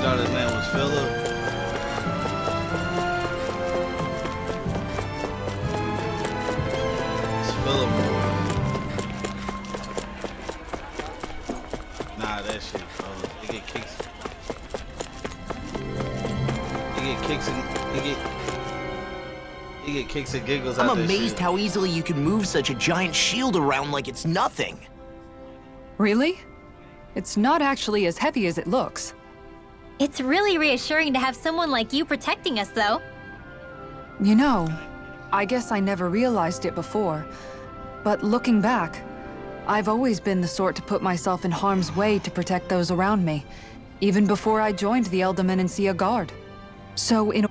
thought his name was Philip. It's Philip. Nah, that shit, fellas. He get kicks. He get kicks and giggles out I'm that amazed shit. how easily you can move such a giant shield around like it's nothing. Really? It's not actually as heavy as it looks. It's really reassuring to have someone like you protecting us, though. You know, I guess I never realized it before, but looking back, I've always been the sort to put myself in harm's way to protect those around me, even before I joined the Elderman and Sea Guard. So in a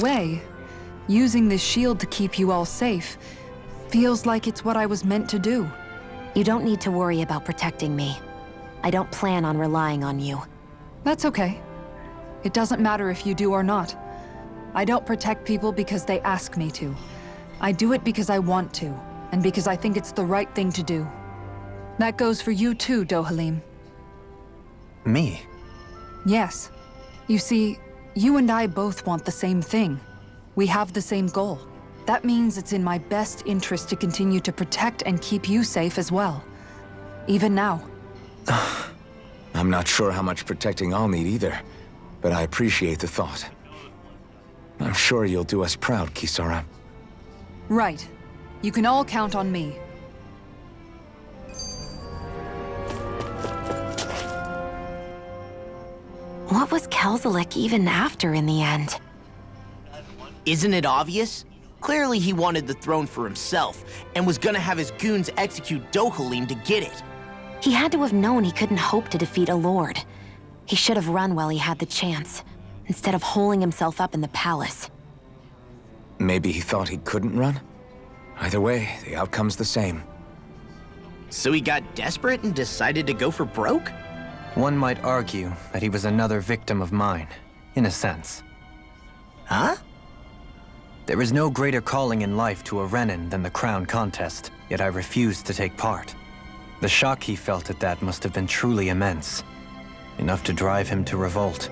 way, using this shield to keep you all safe feels like it's what I was meant to do. You don't need to worry about protecting me. I don't plan on relying on you. That's okay. It doesn't matter if you do or not. I don't protect people because they ask me to. I do it because I want to, and because I think it's the right thing to do. That goes for you too, Dohalim. Me? Yes. You see, you and I both want the same thing. We have the same goal. That means it's in my best interest to continue to protect and keep you safe as well. Even now. I'm not sure how much protecting I'll need either, but I appreciate the thought. I'm sure you'll do us proud, Kisara. Right. You can all count on me. What was Kelzelik even after in the end? Isn't it obvious? Clearly he wanted the throne for himself, and was gonna have his goons execute Dohalim to get it. He had to have known he couldn't hope to defeat a lord. He should have run while he had the chance, instead of holding himself up in the palace. Maybe he thought he couldn't run? Either way, the outcome's the same. So he got desperate and decided to go for broke? One might argue that he was another victim of mine, in a sense. Huh? There is no greater calling in life to a Renin than the crown contest, yet I refused to take part. The shock he felt at that must have been truly immense, enough to drive him to revolt,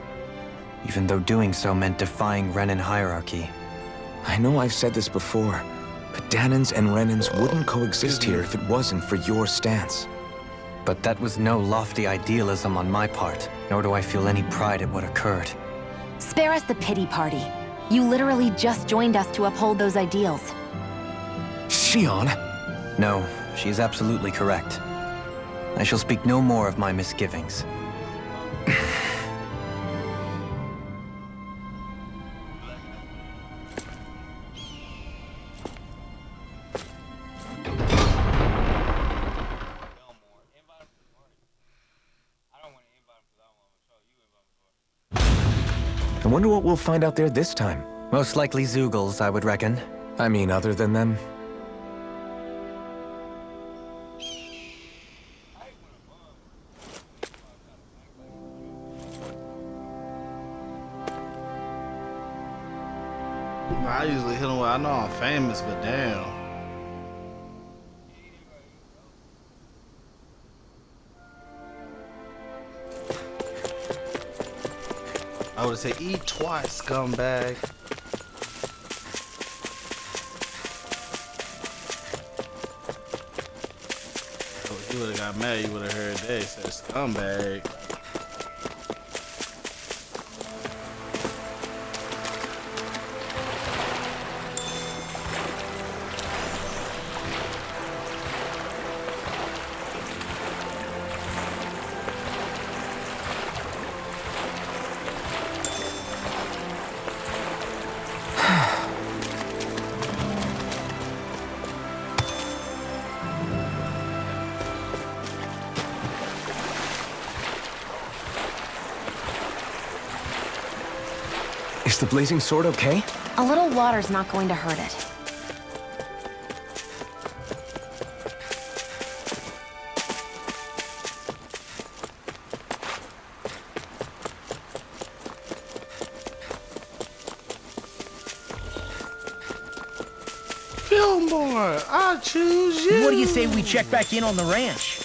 even though doing so meant defying Renin hierarchy. I know I've said this before, but Danans and Renins wouldn't coexist here if it wasn't for your stance. But that was no lofty idealism on my part, nor do I feel any pride at what occurred. Spare us the pity party. You literally just joined us to uphold those ideals. Shion! No, she's absolutely correct. I shall speak no more of my misgivings. I wonder what we'll find out there this time. Most likely Zeugles, I would reckon. I mean, other than them. I usually hit him with, I know I'm famous, but damn. I would say eat twice, scumbag. Oh, if you would have got mad, you would have heard that. He said scumbag. Is the blazing sword okay? A little water's not going to hurt it. Dragonborn. I choose you. What do you say we check back in on the ranch?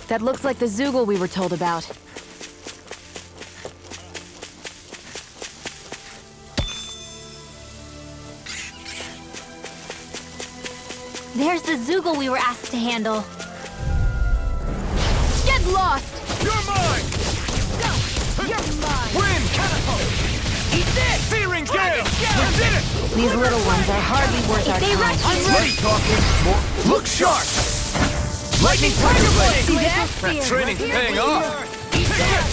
That looks like the Zoogle we were told about. There's the Zoogle we were asked to handle. Get lost! You're mine! Go! You're mine! Win! Catapult! Eat this! Searing gale! We did it! These little ones are hardly worth our They time. wrecked I'm ready, talking. Look sharp! Lightning Tiger Blade! See that? That training's paying off! Eat that!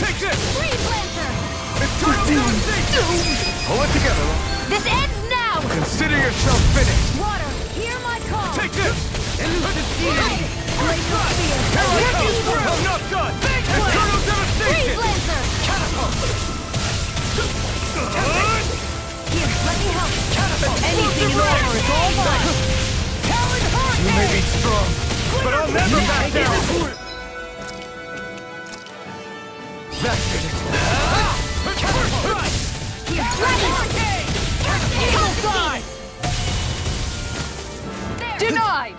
Take this! Freeze Lancer! It's time to pull it together. This ends now! Consider yourself finished. Water, hear my call! Take this! Break your fear! I'm not done! Eternal devastation! Freeze Lancer! Here, let me help! Anything in armor is all mine! You may be strong, but I'll never back down! Vested it! Denied!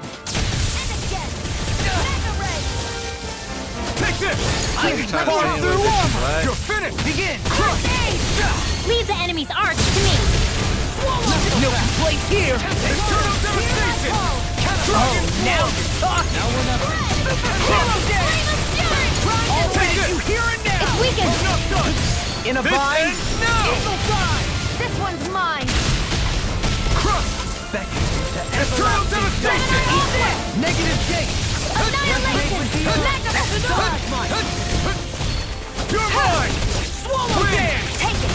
Take this! I'm trying to Bar see through what armor! this is like. You're finished! Begin! Leave the enemy's arch to me! No place here! Eternal devastation! Oh, now you're talking! Now we're not... I'll take it! You hear it now! It's weakened! I'm not done! In a This bind! ends now! This one's mine! Crush! Back to Eternal devastation! negative gate! Annihilation! You're mine! Swallow Win! Take it!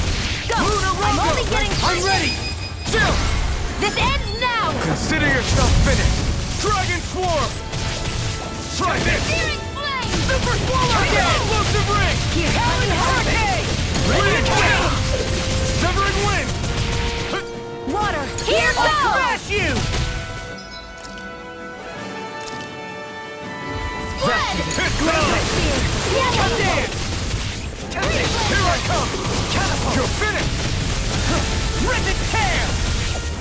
Go! Lunar I'm Rondo! only getting I'm started! ready! Chill! This ends now! Consider yourself finished! Dragon Swarm! Try this! Searing flame! Super Swallow! Explosive Ring! Talon Hurricane! Wind! Severing Wind! Water! Here I'll goes! crash you! Hit ground! Dance! Here I come! Catapult! You're finished! Rip and tear!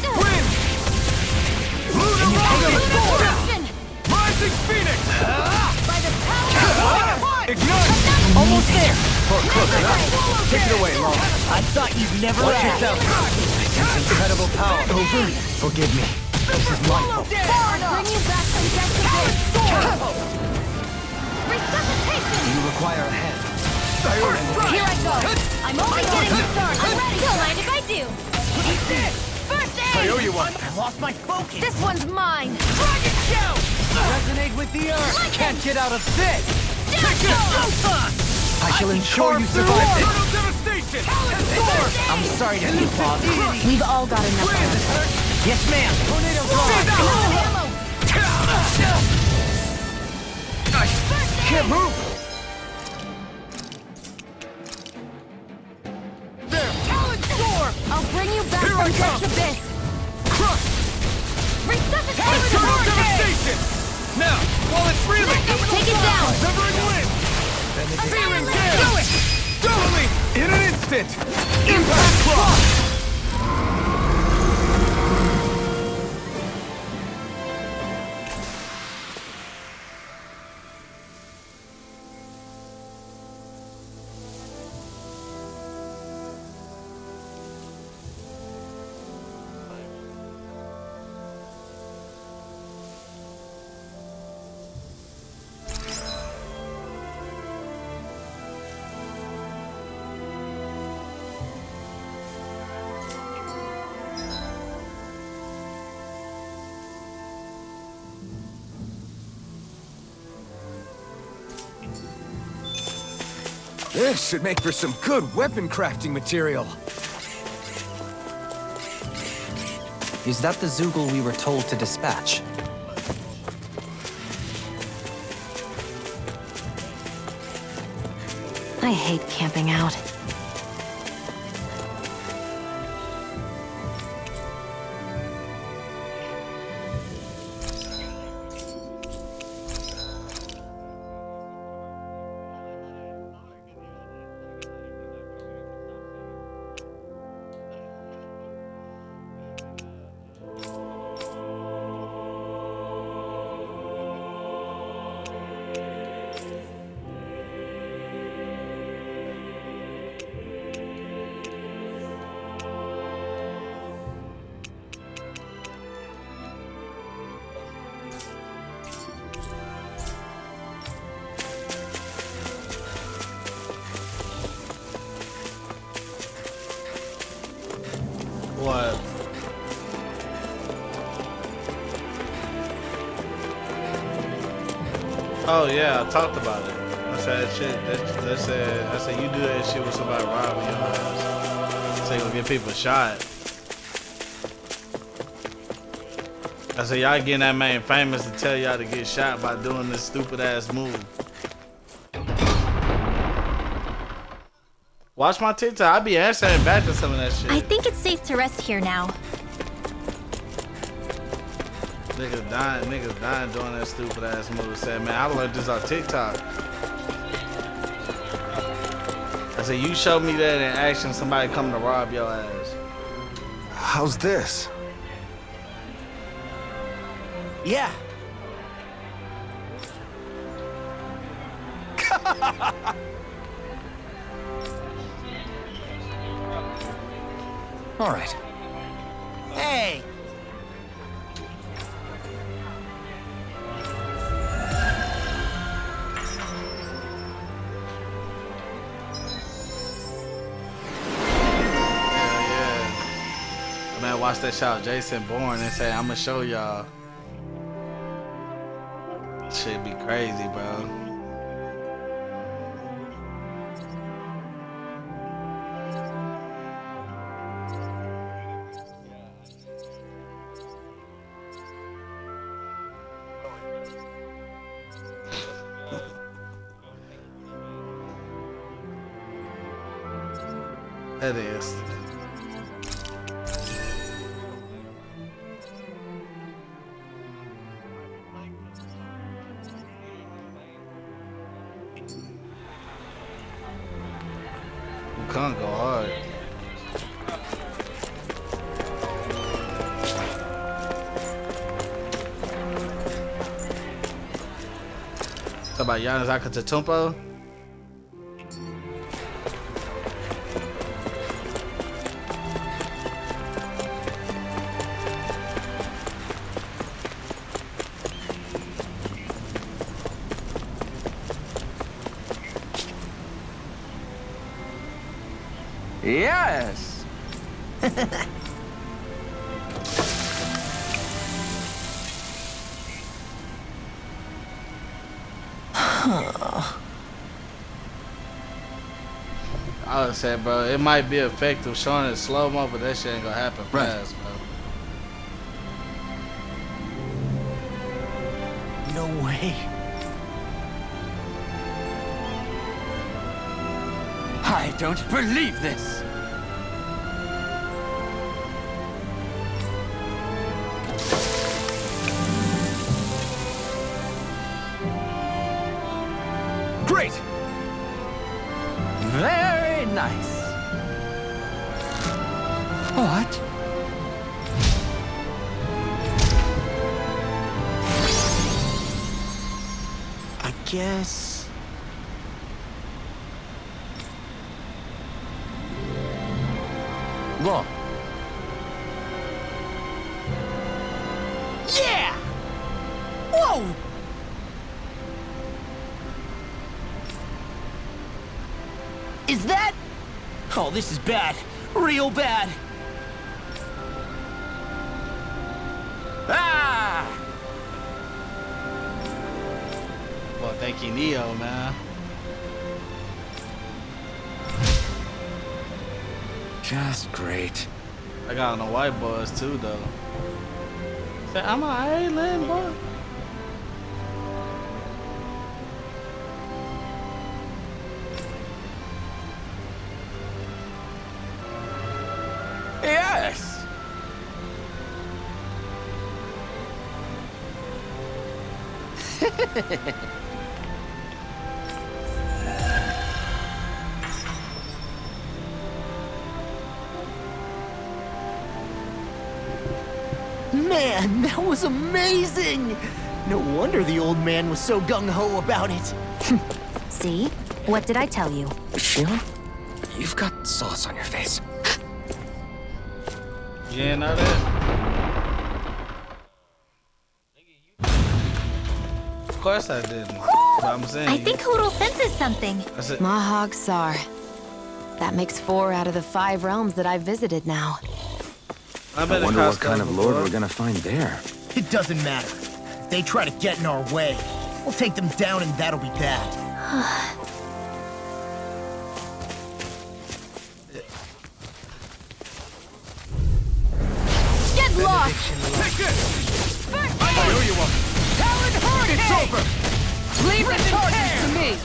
Wind! Lunar Rondo! Destruction! Rising Phoenix! By the power Ignite! Almost there! Take it away, Law. I thought you'd never Watch ask. yourself. Incredible power. Over. Forgive me. This is my fault. I'll bring you back from death to life! Resuscitation! You require a hand. Here I go! I'm only getting started! I'm ready! Don't mind if I do! Eat this! First I aid! owe you one. I lost my focus. This one's mine! Dragon Shout! Resonate with the earth. Can't get out of this. I shall ensure you survive this. Eternal devastation! I'm sorry to be bothered. We've all got enough of this. Yes, ma'am. Tornado Can't move! There! Talon Storm! I'll bring you back Here I from come. this abyss! Crush! Resuscitation! Eternal devastation! Now, while it's reeling! Take it down! Severing Wind! Searing Gale! Do it! Totally! In an instant! Impact Cross! This should make for some good weapon crafting material. Is that the Zoogle we were told to dispatch? I hate camping out. What? Oh yeah, I talked about it. I said shit. I said you do that shit with somebody robbing your ass. So you gonna get people shot. I said y'all getting that man famous to tell y'all to get shot by doing this stupid ass move. Watch my TikTok. I be answering back to some of that shit. I think it's safe to rest here now. Niggas dying doing that stupid ass move. Said, man, I learned this on TikTok. I said, you show me that in action, somebody coming to rob your ass. How's this? Yeah. All right. Hey. Man, watch that shot. Jason Bourne and say, I'ma show y'all. Shit be crazy, bro. That is. We can't go hard. Talk about Giannis Antetokounmpo. Yes! I would say, bro, it might be effective showing it slow-mo, but that shit ain't gonna happen fast, bro. No way. I don't believe this! Great! Very nice. What? I guess. Look. Yeah! Whoa! Is that? Oh, this is bad. Real bad. Ah! Well, thank you, Neo, man. just great. I got on the white boys too, though. Say, I'm an island boy. Yes! Man, that was amazing! No wonder the old man was so gung-ho about it. See? What did I tell you? Shion, you've got sauce on your face. You ain't know that? Of course I didn't. But I'm saying. I think Hoodle senses something. I said, Mahag Sar. That makes 4 out of the 5 realms that I've visited now. I I wonder what kind of lord we're gonna find there. It doesn't matter. If they try to get in our way, we'll take them down and that'll be that. Get lost! Take this! I know you want. Talon Hurricane! It's over! Leave the charges to me!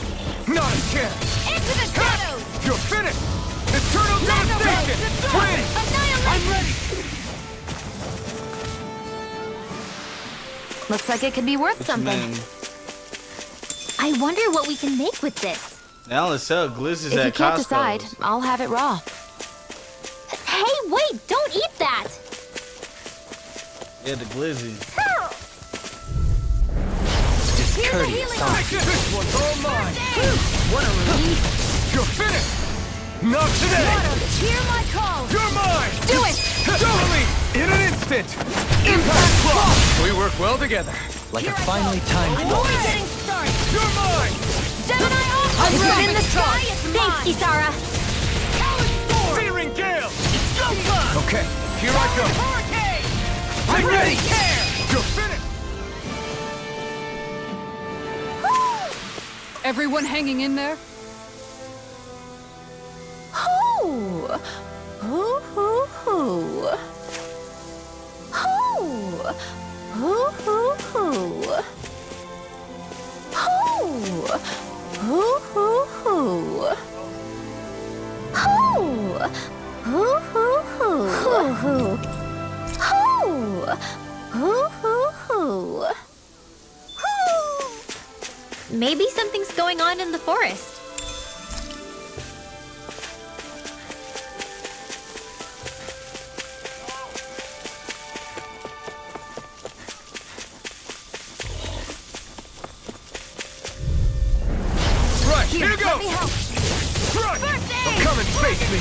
Not a chance! Into the shadows! You're finished! Eternal devastation! Win! Annihilate! I'm ready! Looks like it could be worth something. I wonder what we can make with this. They only sell glizzes If at you can't Costco's. decide, I'll have it raw. Hey, wait! Don't eat that! Yeah, the glizzy. Discourteous. This one's all mine! What a relief! You're finished! Not today! Hear my call! You're mine! Do it! Totally! In an instant! Impact block! We work well together. Like a finely timed I'm ball. only getting started! You're mine! Gemini off! It's ready. in the sky! It's mine! Thanks, Isara! Searing gale! Go for Okay, here I go. Hurricane! Take this! You're finished! Everyone hanging in there? Hoo! Hoo, hoo, hoo. Hoo! Hoo, hoo, hoo. Hoo! Hoo, hoo, hoo. Hoo! Hoo, hoo, hoo. Hoo, hoo. Hoo! Hoo, hoo, hoo. Hoo! Maybe something's going on in the forest. Right, here you go! Let me help. Run! First aid! Oh, come and face me!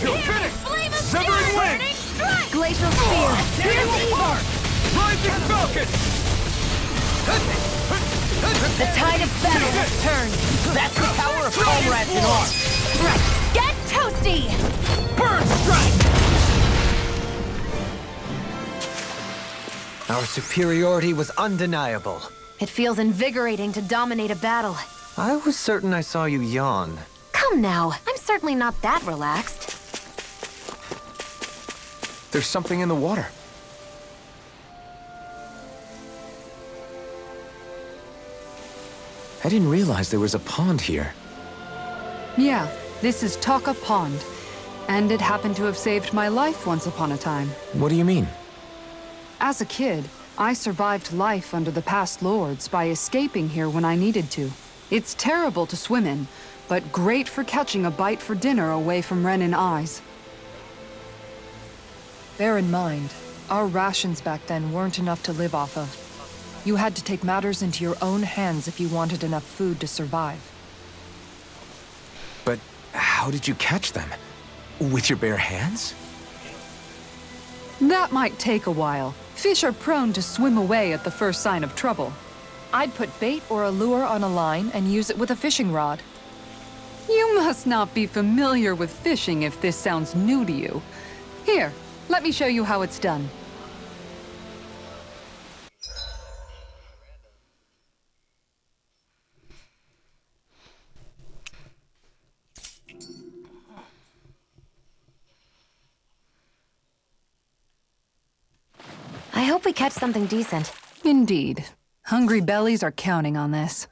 You're Here, finished! flame of Severing steel! wing! Burning strike! Glacial Spear! Tear you apart! Rising Falcon! The tide of battle has turned. That's the power of comrades in arms. Right. Get toasty! Burn strike! Our superiority was undeniable. It feels invigorating to dominate a battle. I was certain I saw you yawn. Come now, I'm certainly not that relaxed. There's something in the water. I didn't realize there was a pond here. Yeah, this is Taka Pond. And it happened to have saved my life once upon a time. What do you mean? As a kid, I survived life under the past lords by escaping here when I needed to. It's terrible to swim in, but great for catching a bite for dinner away from Ren and eyes. Bear in mind, our rations back then weren't enough to live off of. You had to take matters into your own hands if you wanted enough food to survive. But how did you catch them? With your bare hands? That might take a while. Fish are prone to swim away at the first sign of trouble. I'd put bait or a lure on a line and use it with a fishing rod. You must not be familiar with fishing if this sounds new to you. Here, let me show you how it's done. we catch something decent. Indeed. Hungry bellies are counting on this.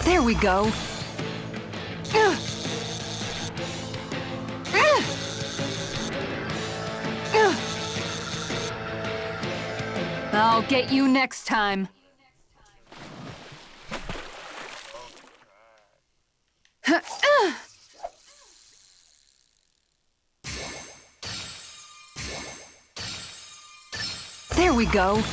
There we go. I'll get you next time. There we go.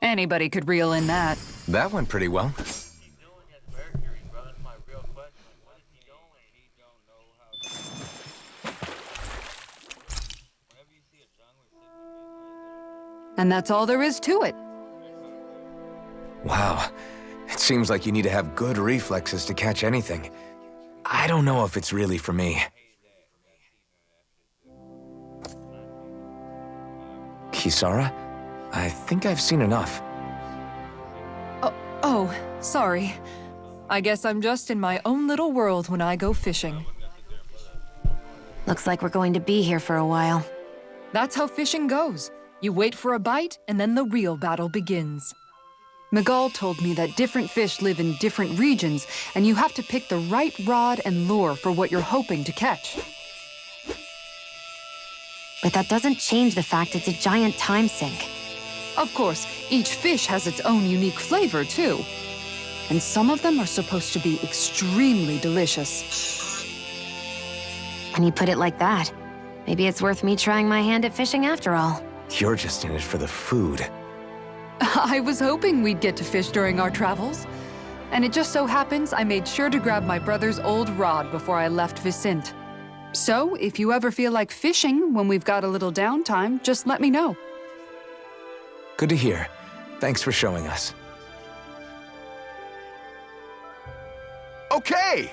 Anybody could reel in that. That went pretty well. And that's all there is to it. Wow. It seems like you need to have good reflexes to catch anything. I don't know if it's really for me. Kisara? I think I've seen enough. Oh, sorry. I guess I'm just in my own little world when I go fishing. Looks like we're going to be here for a while. That's how fishing goes. You wait for a bite, and then the real battle begins. Miguel told me that different fish live in different regions, and you have to pick the right rod and lure for what you're hoping to catch. But that doesn't change the fact it's a giant time sink. Of course, each fish has its own unique flavor, too. And some of them are supposed to be extremely delicious. When you put it like that, maybe it's worth me trying my hand at fishing after all. You're just in it for the food. I was hoping we'd get to fish during our travels. And it just so happens I made sure to grab my brother's old rod before I left Vicente. So, if you ever feel like fishing when we've got a little downtime, just let me know. Good to hear. Thanks for showing us. Okay!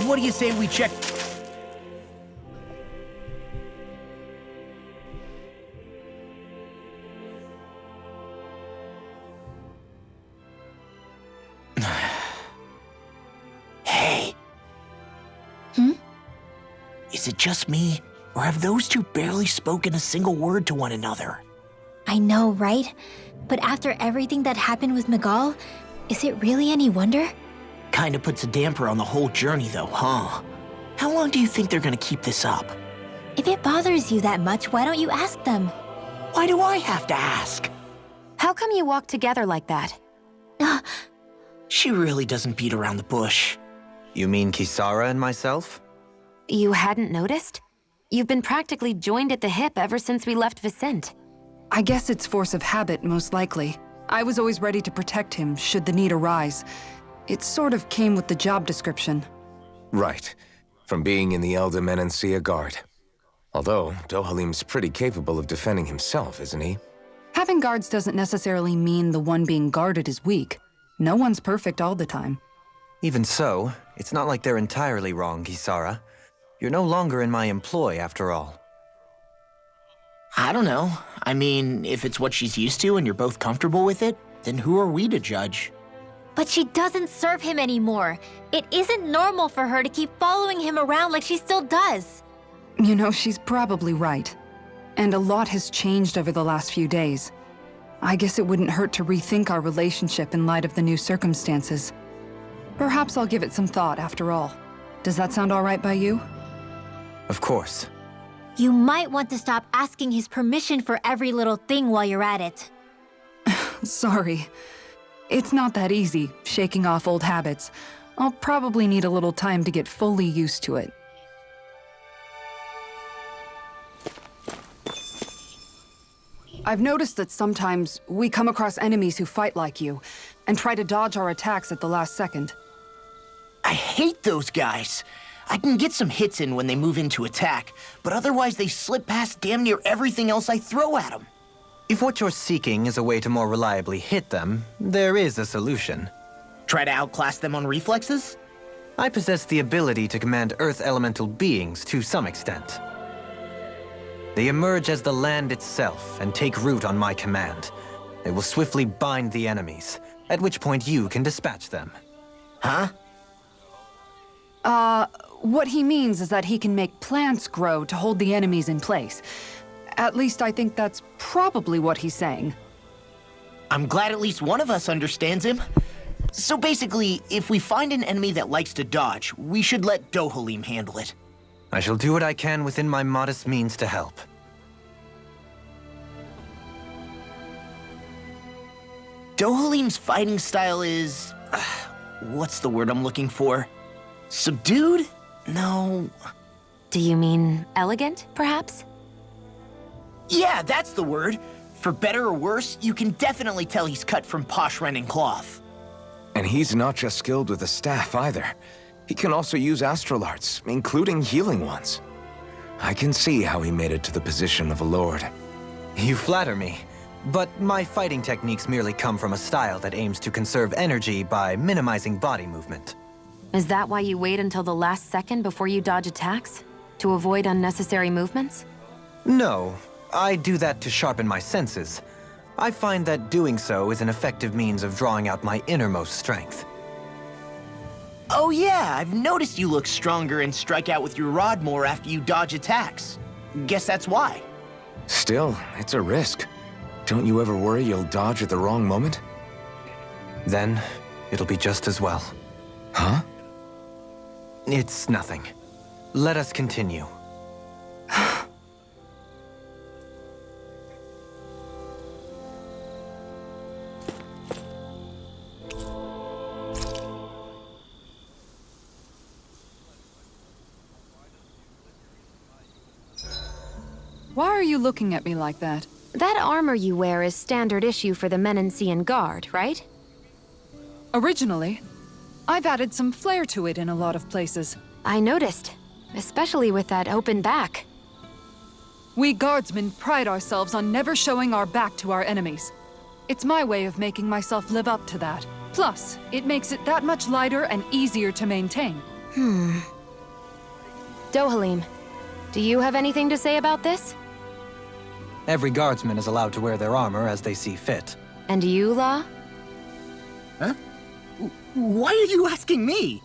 What do you say we check... Hey. Is it just me, or have those two barely spoken a single word to one another? I know, right? But after everything that happened with Miguel, is it really any wonder? Kinda puts a damper on the whole journey though, huh? How long do you think they're gonna keep this up? If it bothers you that much, why don't you ask them? Why do I have to ask? How come you walk together like that? She really doesn't beat around the bush. You mean Kisara and myself? You hadn't noticed? You've been practically joined at the hip ever since we left Vicente. I guess it's force of habit, most likely. I was always ready to protect him, should the need arise. It sort of came with the job description. Right. From being in the Elder Menancia Guard. Although, Dohalim's pretty capable of defending himself, isn't he? Having guards doesn't necessarily mean the one being guarded is weak. No one's perfect all the time. Even so, it's not like they're entirely wrong, Kisara. You're no longer in my employ, after all. I don't know. I mean, if it's what she's used to and you're both comfortable with it, then who are we to judge? But she doesn't serve him anymore. It isn't normal for her to keep following him around like she still does. You know, she's probably right. And a lot has changed over the last few days. I guess it wouldn't hurt to rethink our relationship in light of the new circumstances. Perhaps I'll give it some thought after all. Does that sound all right by you? Of course. You might want to stop asking his permission for every little thing while you're at it. Sorry. It's not that easy, shaking off old habits. I'll probably need a little time to get fully used to it. I've noticed that sometimes we come across enemies who fight like you, and try to dodge our attacks at the last second. I hate those guys. I can get some hits in when they move into attack, but otherwise they slip past damn near everything else I throw at them. If what you're seeking is a way to more reliably hit them, there is a solution. Try to outclass them on reflexes? I possess the ability to command Earth elemental beings to some extent. They emerge as the land itself and take root on my command. They will swiftly bind the enemies, at which point you can dispatch them. Huh? What he means is that he can make plants grow to hold the enemies in place. At least I think that's probably what he's saying. I'm glad at least one of us understands him. So basically, if we find an enemy that likes to dodge, we should let Dohalim handle it. I shall do what I can within my modest means to help. Dohalim's fighting style is... what's the word I'm looking for? Subdued? No... Do you mean elegant, perhaps? Yeah, that's the word. For better or worse, you can definitely tell he's cut from posh Renin cloth. And he's not just skilled with the staff either. He can also use astral arts, including healing ones. I can see how he made it to the position of a lord. You flatter me, but my fighting techniques merely come from a style that aims to conserve energy by minimizing body movement. Is that why you wait until the last second before you dodge attacks? To avoid unnecessary movements? No, I do that to sharpen my senses. I find that doing so is an effective means of drawing out my innermost strength. Oh yeah, I've noticed you look stronger and strike out with your rod more after you dodge attacks. Guess that's why. Still, it's a risk. Don't you ever worry you'll dodge at the wrong moment? Then, it'll be just as well. Huh? It's nothing. Let us continue. Why are you looking at me like that? That armor you wear is standard issue for the Menancian Guard, right? Originally, I've added some flair to it in a lot of places. I noticed, especially with that open back. We guardsmen pride ourselves on never showing our back to our enemies. It's my way of making myself live up to that. Plus, it makes it that much lighter and easier to maintain. Dohalim, do you have anything to say about this? Every guardsman is allowed to wear their armor as they see fit. And you, La? Huh? Why are you asking me?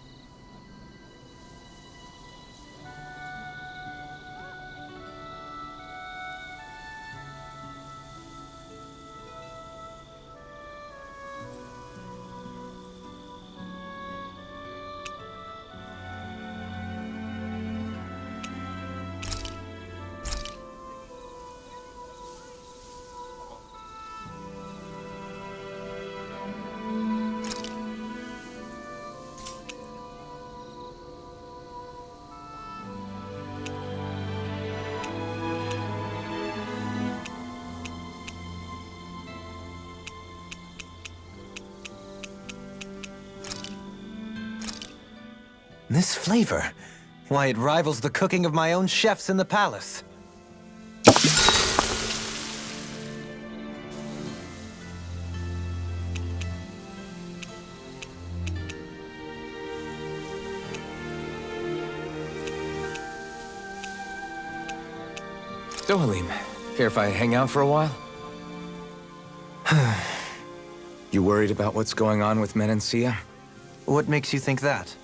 This flavor? Why, it rivals the cooking of my own chefs in the palace. Dohalim, care if I hang out for a while? You worried about what's going on with Menancia? What makes you think that?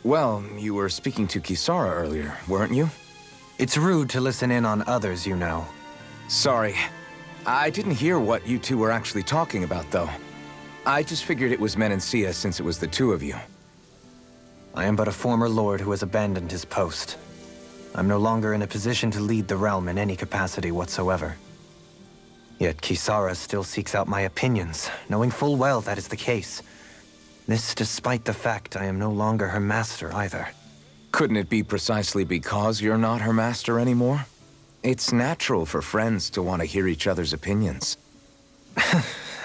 Well, you were speaking to Kisara earlier, weren't you? It's rude to listen in on others, you know. Sorry. I didn't hear what you two were actually talking about, though. I just figured it was Menancia since it was the two of you. I am but a former lord who has abandoned his post. I'm no longer in a position to lead the realm in any capacity whatsoever. Yet Kisara still seeks out my opinions, knowing full well that is the case. This despite the fact I am no longer her master either. Couldn't it be precisely because you're not her master anymore? It's natural for friends to want to hear each other's opinions. I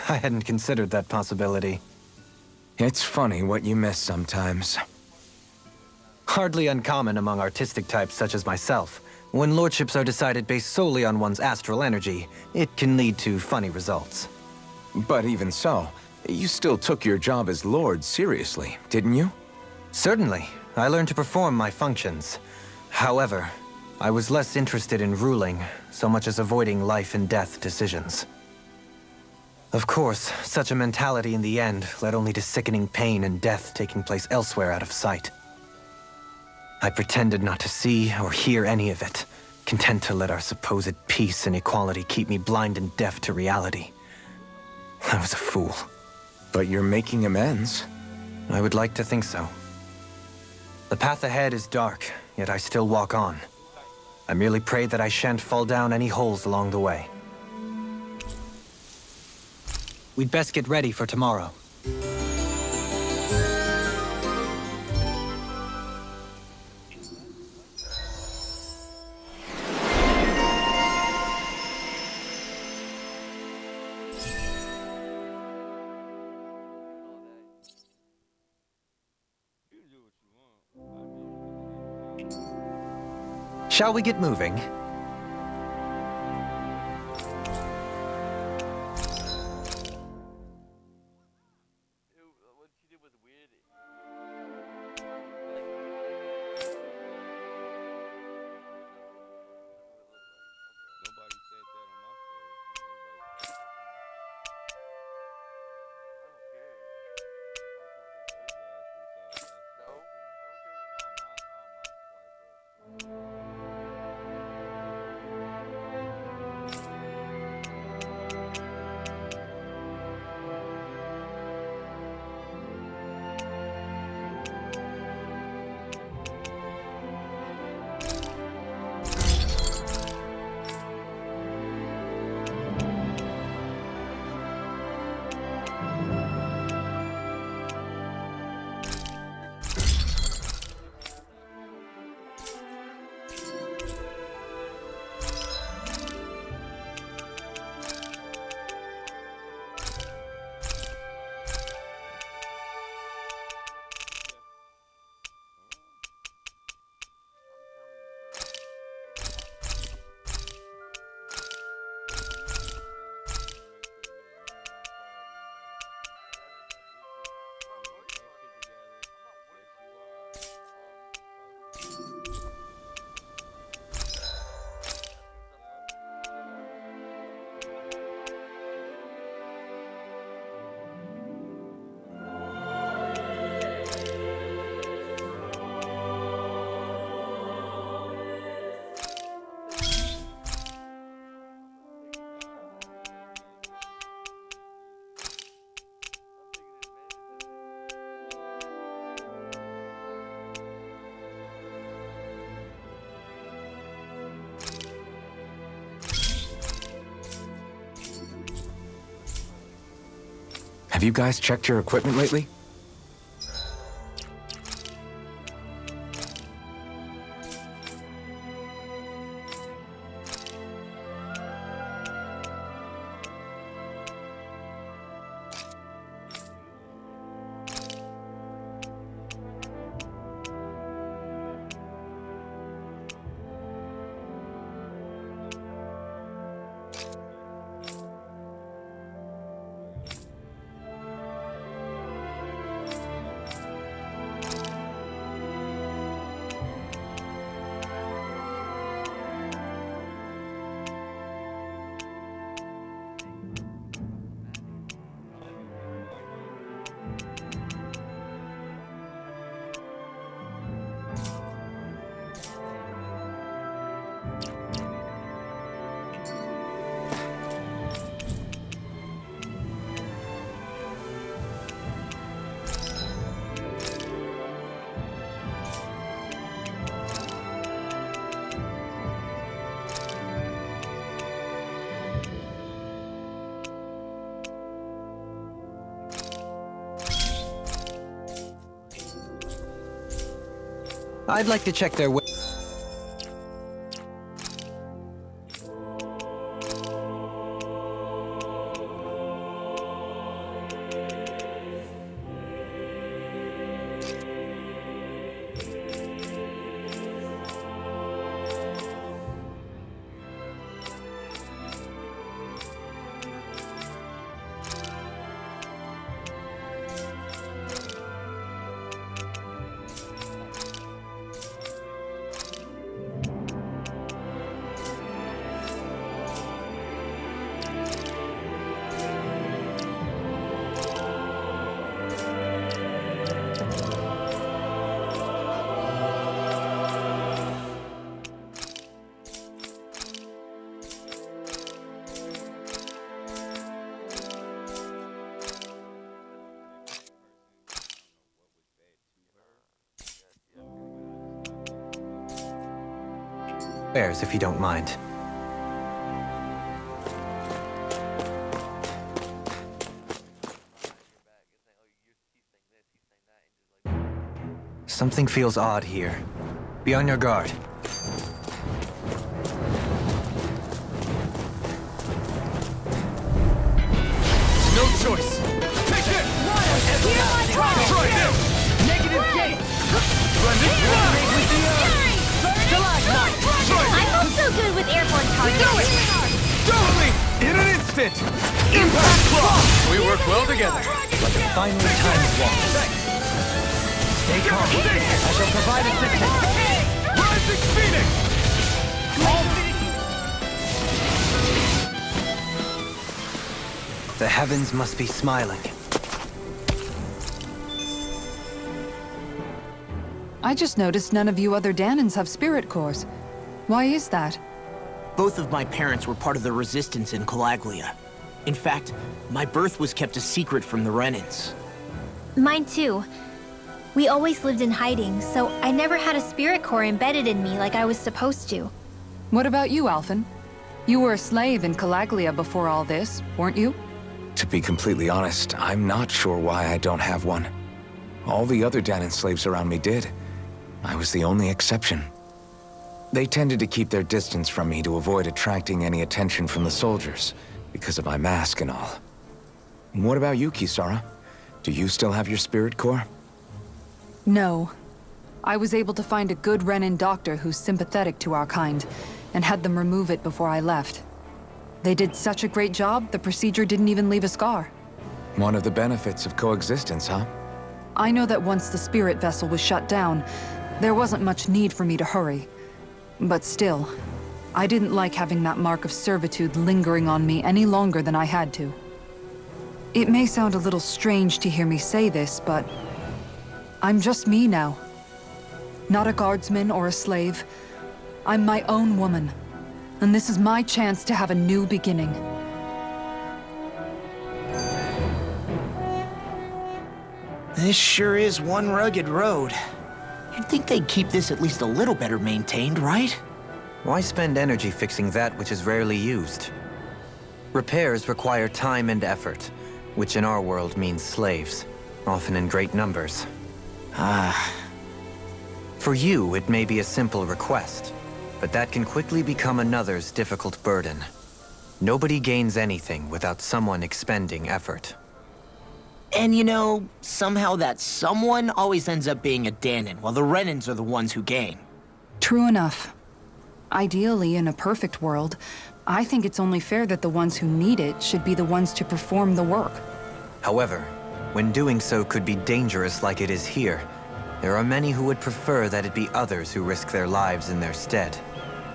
hadn't considered that possibility. It's funny what you miss sometimes. Hardly uncommon among artistic types such as myself. When lordships are decided based solely on one's astral energy, it can lead to funny results. But even so, you still took your job as lord seriously, didn't you? Certainly. I learned to perform my functions. However, I was less interested in ruling, so much as avoiding life and death decisions. Of course, such a mentality in the end led only to sickening pain and death taking place elsewhere out of sight. I pretended not to see or hear any of it, content to let our supposed peace and equality keep me blind and deaf to reality. I was a fool. But you're making amends. I would like to think so. The path ahead is dark, yet I still walk on. I merely pray that I shan't fall down any holes along the way. We'd best get ready for tomorrow. Shall we get moving? Have you guys checked your equipment lately? I'd like to check their... Bears, if you don't mind. Something feels odd here. Be on your guard. No choice. Take it! Try this! Negative gate! I'm also good with airborne targets. Totally! In an instant! Impact claw! We work well together. Like a finely timed walk. Stay calm. I shall provide assistance. Rising Phoenix! The heavens must be smiling. I just noticed none of you other Danans have spirit cores. Why is that? Both of my parents were part of the resistance in Calaglia. In fact, my birth was kept a secret from the Renans. Mine too. We always lived in hiding, so I never had a spirit core embedded in me like I was supposed to. What about you, Alphen? You were a slave in Calaglia before all this, weren't you? To be completely honest, I'm not sure why I don't have one. All the other Danan slaves around me did. I was the only exception. They tended to keep their distance from me to avoid attracting any attention from the soldiers, because of my mask and all. What about you, Kisara? Do you still have your spirit core? No. I was able to find a good Renan doctor who's sympathetic to our kind, and had them remove it before I left. They did such a great job, the procedure didn't even leave a scar. One of the benefits of coexistence, huh? I know that once the spirit vessel was shut down, there wasn't much need for me to hurry. But still, I didn't like having that mark of servitude lingering on me any longer than I had to. It may sound a little strange to hear me say this, but I'm just me now. Not a guardsman or a slave. I'm my own woman, and this is my chance to have a new beginning. This sure is one rugged road. You'd think they'd keep this at least a little better maintained, right? Why spend energy fixing that which is rarely used? Repairs require time and effort. which in our world means slaves, often in great numbers. For you, it may be a simple request, but that can quickly become another's difficult burden. Nobody gains anything without someone expending effort. And you know, somehow that someone always ends up being a Danon, while the Renans are the ones who gain. True enough. Ideally, in a perfect world, I think it's only fair that the ones who need it should be the ones to perform the work. However, when doing so could be dangerous like it is here, there are many who would prefer that it be others who risk their lives in their stead.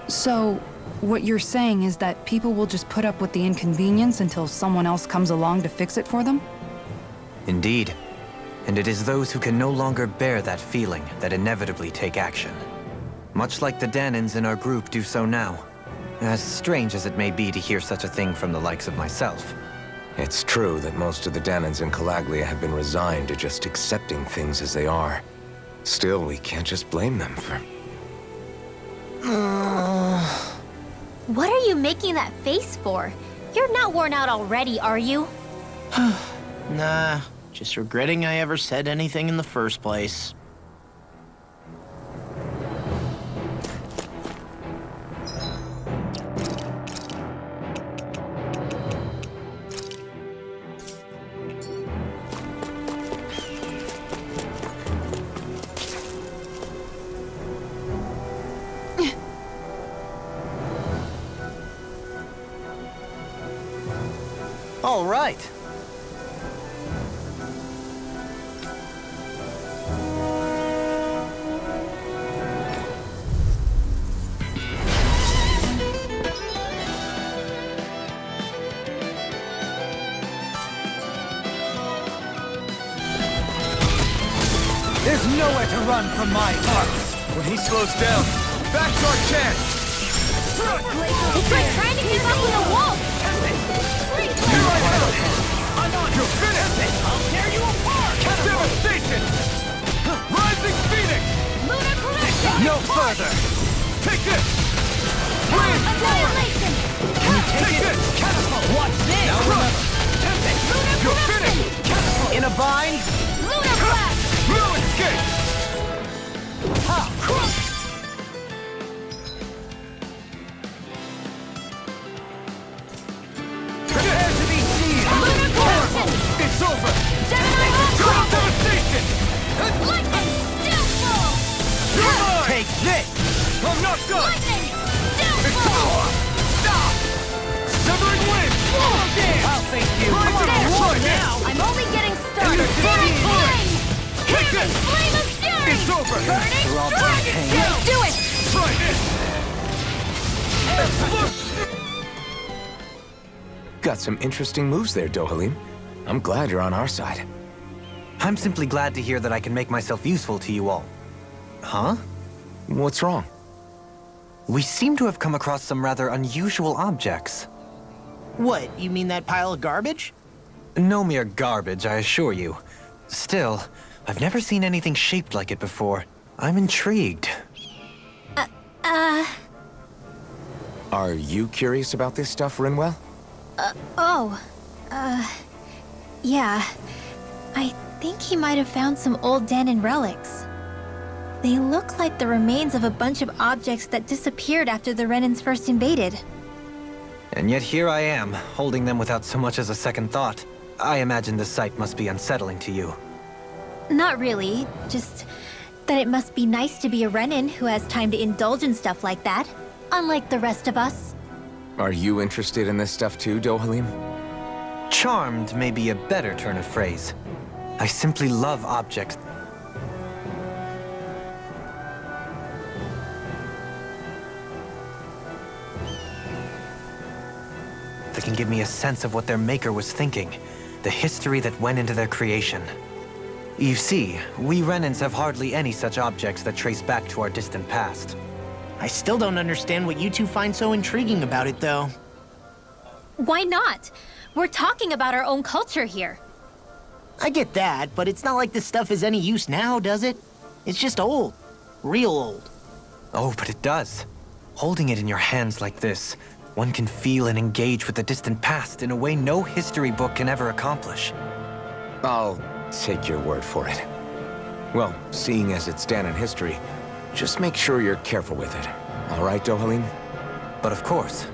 So, what you're saying is that people will just put up with the inconvenience until someone else comes along to fix it for them? Indeed. And it is those who can no longer bear that feeling that inevitably take action. Much like the Danons in our group do so now. As strange as it may be to hear such a thing from the likes of myself. It's true that most of the Danons in Calaglia have been resigned to just accepting things as they are. Still, we can't just blame them for... What are you making that face for? You're not worn out already, are you? Nah, just regretting I ever said anything in the first place. All right. There's nowhere to run from my arcs. When he slows down, that's our chance. It's like trying to keep up with a wolf! Here I am! I'm on your finish! I'll tear you apart! Devastation! Rising Phoenix! Lunar correction! No further! Take this! Breathe! Annihilation! Take this! Catapult! Watch this! Now remember! Lunar You're correction! finished! Catapult! In a bind? Lunar blast! No escape! Prepare to be seized! Lunar correction! It's over! Gemini Crop onslaught! devastation! Lightning! Downfall! You're mine! Take this! I'm not done! Lightning! It's Downfall! over! Stop! Severing wind! I'll thank you. Rising There, sword! now! I'm only getting started! Energy Daring flame! flame! Take Hear me, this! flame of fury! It's over! Burning We're all dragon! being Let's do it! Try this! Got some interesting moves there, Dohalim. I'm glad you're on our side. I'm simply glad to hear that I can make myself useful to you all. Huh? What's wrong? We seem to have come across some rather unusual objects. What, you mean that pile of garbage? No mere garbage, I assure you. Still, I've never seen anything shaped like it before. I'm intrigued. Are you curious about this stuff, Rinwell? Yeah. I think he might have found some old Danon relics. They look like the remains of a bunch of objects that disappeared after the Renans first invaded. And yet here I am, holding them without so much as a second thought. I imagine the sight must be unsettling to you. Not really, just that it must be nice to be a Renan who has time to indulge in stuff like that, unlike the rest of us. Are you interested in this stuff too, Dohalim? Charmed may be a better turn of phrase. I simply love objects that can give me a sense of what their maker was thinking, the history that went into their creation. You see, we Renans have hardly any such objects that trace back to our distant past. I still don't understand what you two find so intriguing about it, though. Why not? We're talking about our own culture here. I get that, but it's not like this stuff is any use now, does it? It's just old. Real old. Oh, but it does. Holding it in your hands like this, One can feel and engage with the distant past in a way no history book can ever accomplish. I'll take your word for it. Well, seeing as it's Dan in history, just make sure you're careful with it. All right, Dohalim? But of course.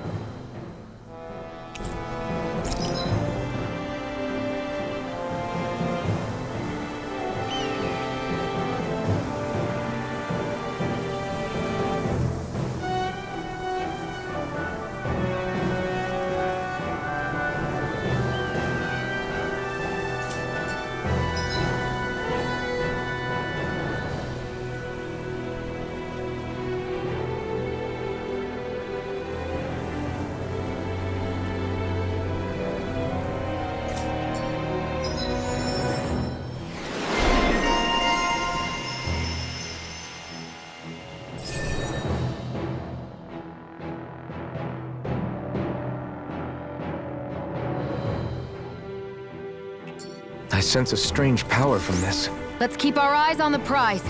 I sense a strange power from this. Let's keep our eyes on the prize.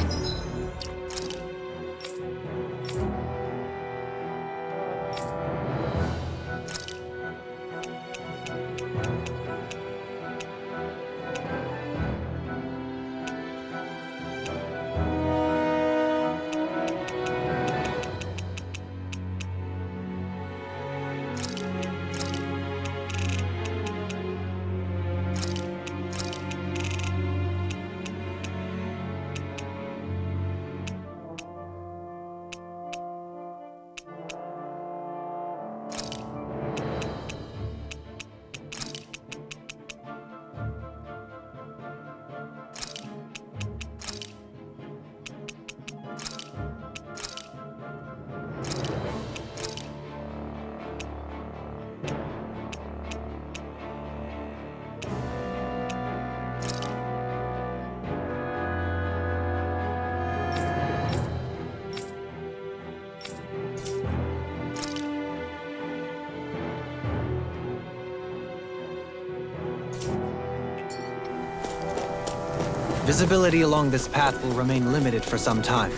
Visibility along this path will remain limited for some time.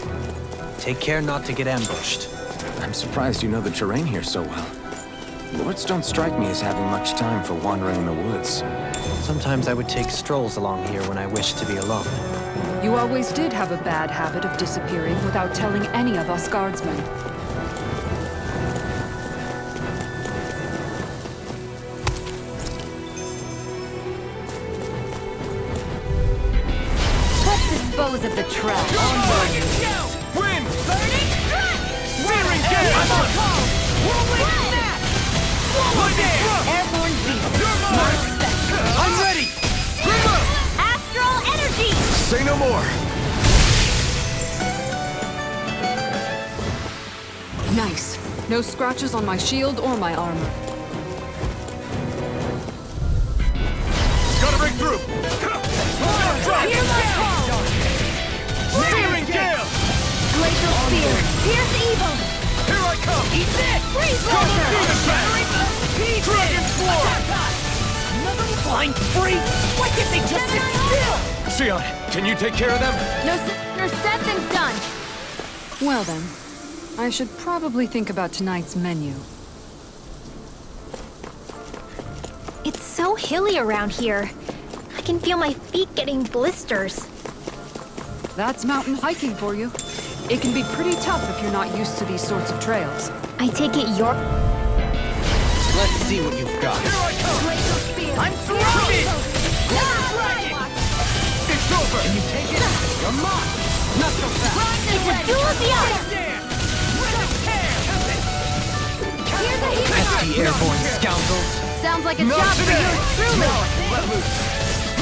Take care not to get ambushed. I'm surprised you know the terrain here so well. Lords don't strike me as having much time for wandering in the woods. Sometimes I would take strolls along here when I wished to be alone. You always did have a bad habit of disappearing without telling any of us guardsmen. Dispose of the trap. Wind! Searing gale! Whirling snap! Airborne beast. I'm ready! Astral energy! Say no more! Nice. No scratches on my shield or my armor. Gotta break through! Searing gale! Glacial spear. Pierce evil. Here I come! Eat this! Freeze Dragon Floor! Another flying freak. Why can't they just sit still? Sion, can you take care of them? No sooner said than done. Well then, I should probably think about tonight's menu. It's so hilly around here. I can feel my feet getting blisters. That's mountain hiking for you. It can be pretty tough if you're not used to these sorts of trails. I take it you're... Let's see what you've got. Here I come! Glacial spear. I'm surrounded! It's over! Can you take it? You're mocked! Not so fast! It's a duel of the eyes. Pesky airborne scoundrels! Sounds like a job for you truly. Let loose!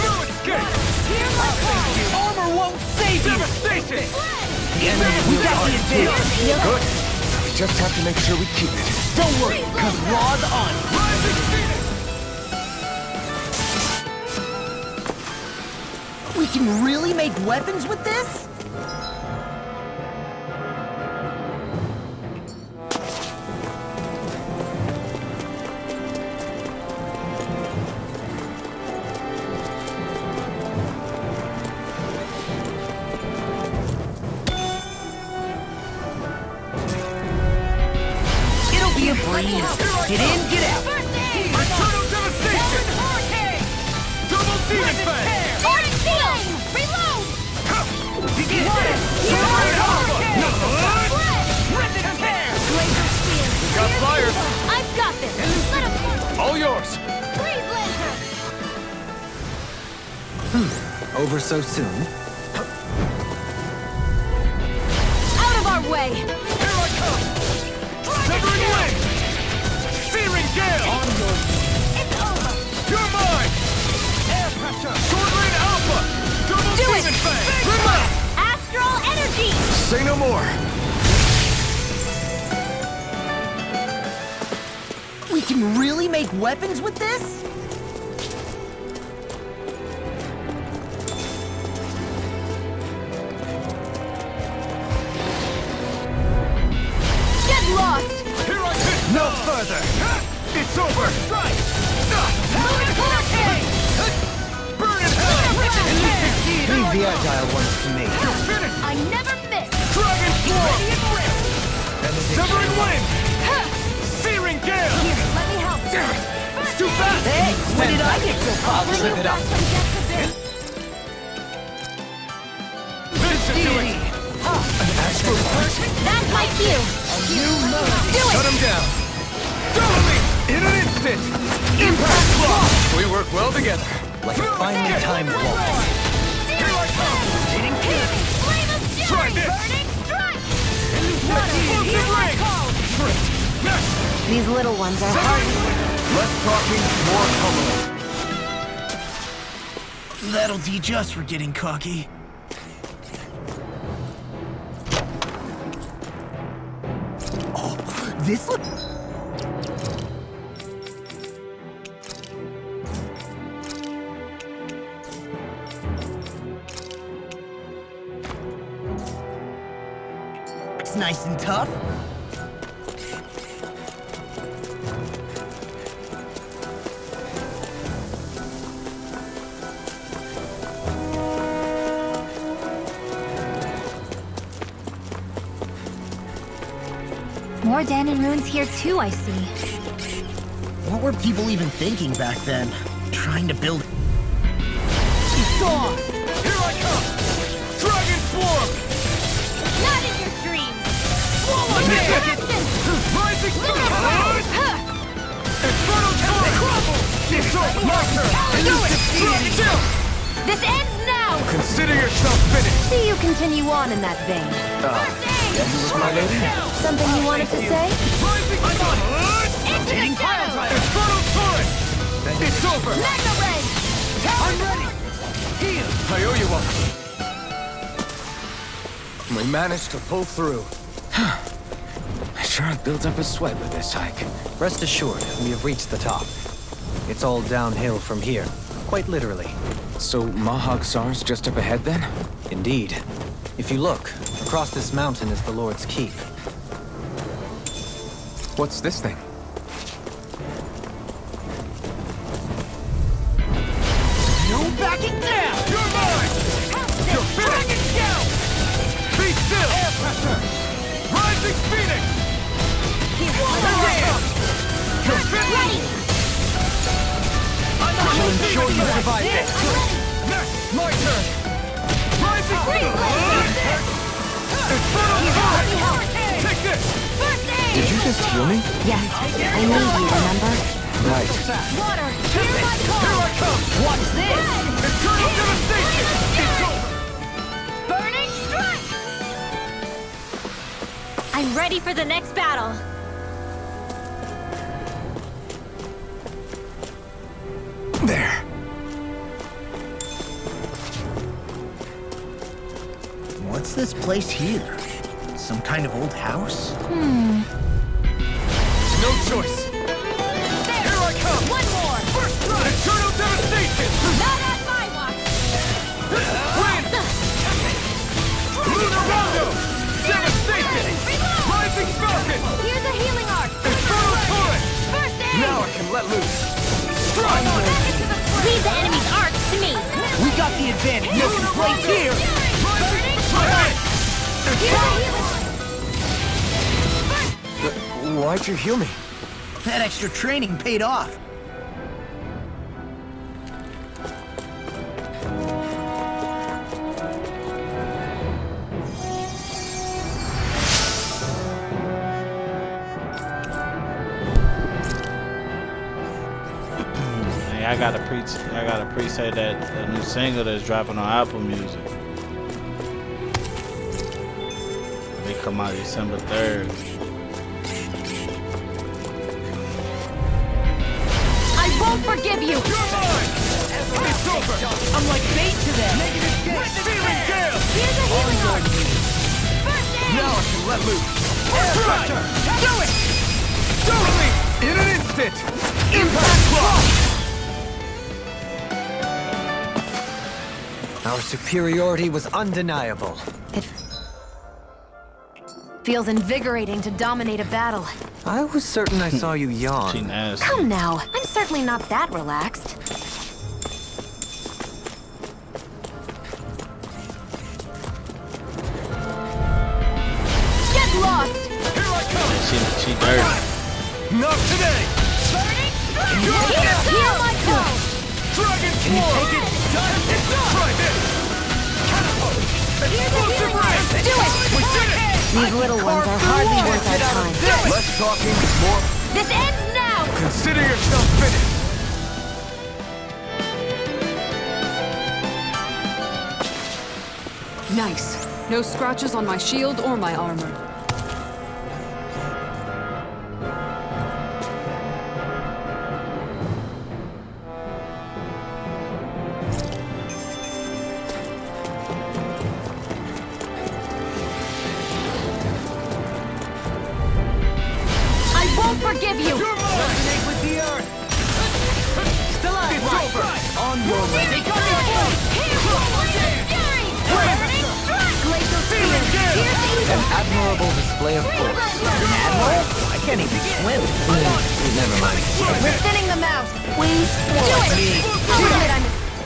No escape! Hear my call. Armor won't save you! Devastation! We got the advantage! Good. We just have to make sure we keep it. Don't worry, cause Raw's on! Rising Phoenix! We can really make weapons with this? It'll be a breeze! Here I Get in, get out. Eternal devastation! Double demon fang! Ardent Field! Reload! Begin! Separate alpha! Laser Spear! We got flyers! I've got this! Let him go! All yours! Freeze Laser! Over so soon? Out of our way! Here I come! Severing wind! Searing gale! It's over! You're mine! Air pressure! Sword lane alpha! Double Do demon it! fang! Bring up! Astral Energy! Say no more! We can really make weapons with this? Get lost! Here I come! No further! It's over! Strike! Lunar Hurricane! Burn in hell! Leave the agile ones to me. You're finished! I never miss! Dragon Swarm! Ready and ready! Severing wind! Searing gale! Here, let me help. Damn it! It's too fast! Hey, when did I get so I'll popular? trip it up. This should do it! That's my cue! Do Shut it! him down! Double me! In an instant! Impact block! We work well together. Like a finely timed waltz. Here I come! Getting hit! Flame of Fury! Try this! Burning Strike! Explosive ring! These little ones are hard. Less talking, more pummeling. That'll teach us for getting cocky. Oh, this look... It's nice and tough. More Danon runes here too, I see. What were people even thinking back then? Trying to build... Here I come! Dragon Swarm! Not in your dreams! Rising Infernal Torrent! It's over! My turn! Dragon Chill! This ends now! Consider yourself finished! See you continue on in that vein. My lady? Something you wanted to say? Rising Sun! Into the shadows! Infernal Torrent! It's over! Mega Ray! I'm ready! I owe you one. We managed to pull through. I sure have built up a sweat with this hike. Rest assured, we have reached the top. It's all downhill from here, quite literally. So Mahag Sar's just up ahead then? Indeed. If you look, across this mountain is the Lord's Keep. What's this thing? No backing down! You're mine! You're finished! Be still! Air pressure! Rising Phoenix! You're finished! I'll ensure you survive this. Next, my turn! Rising Infernal Torrent! Take this! Did you just heal me? Yes, I need you, remember? Right. Water! Hear my call! Here I come! Watch this! Eternal devastation! It's over! Burning Strike! I'm ready for the next battle. There. What's this place here? Some kind of old house? No choice! Here I come! One more! First strike! Eternal devastation! Not on my watch! Wind! Lunar Rondo! Devastation! Rising Falcon! Here's a healing arc! Infernal Torrent! First aid! Now I can let loose! Strike! Leave the enemy's arcs to me! We got the advantage! No complaints here! Rising Torrent! Here's a healing arc! Why'd you heal me? That extra training paid off. Hey, I gotta pre-say that new single that's dropping on Apple Music. They come out December 3rd. I won't forgive you! You're mine! It's over! I'm like bait to them. Feeling gale! Here's a healing arm! First aid! Now I can let loose! Right! Do it! Totally! In an instant! Impact block! Our superiority was undeniable. It feels invigorating to dominate a battle. I was certain I saw you She yawn. nasty. Come now, I'm certainly not that relaxed. Get lost! Here I come! She dirty. Not today! Here I go! Dragon Sword! Try this! Catapult! Explosive ray! Do it! We did it! These little ones are hardly worth our time. Less talking, more. This ends now! Consider yourself finished! Nice. No scratches on my shield or my armor. I won't forgive you! You're mine! Resonate with the earth. Still out. It's over! On your way. Glacial Feeling Spear! gale! An admirable display of force. Admiral? I can't even swim. Never mind. We're thinning them out! Please, do it! Oh, shit,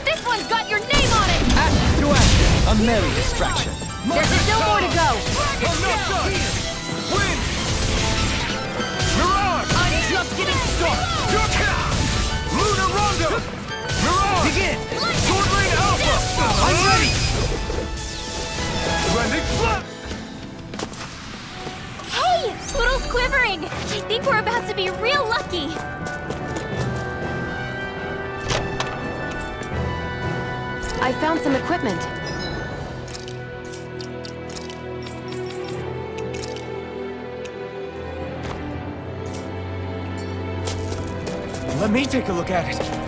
this one's got your name on it! Ashes to ashes. A merry distraction. There's still more to go! I'm not done! Win! Mirage! I'm just getting started. Your cow! Lunar Rondo! Mirage! Begin. Sword Rain Alpha! I'm ready. Blending flip! Hey! Poodle's quivering! I think we're about to be real lucky! I found some equipment. Let me take a look at it.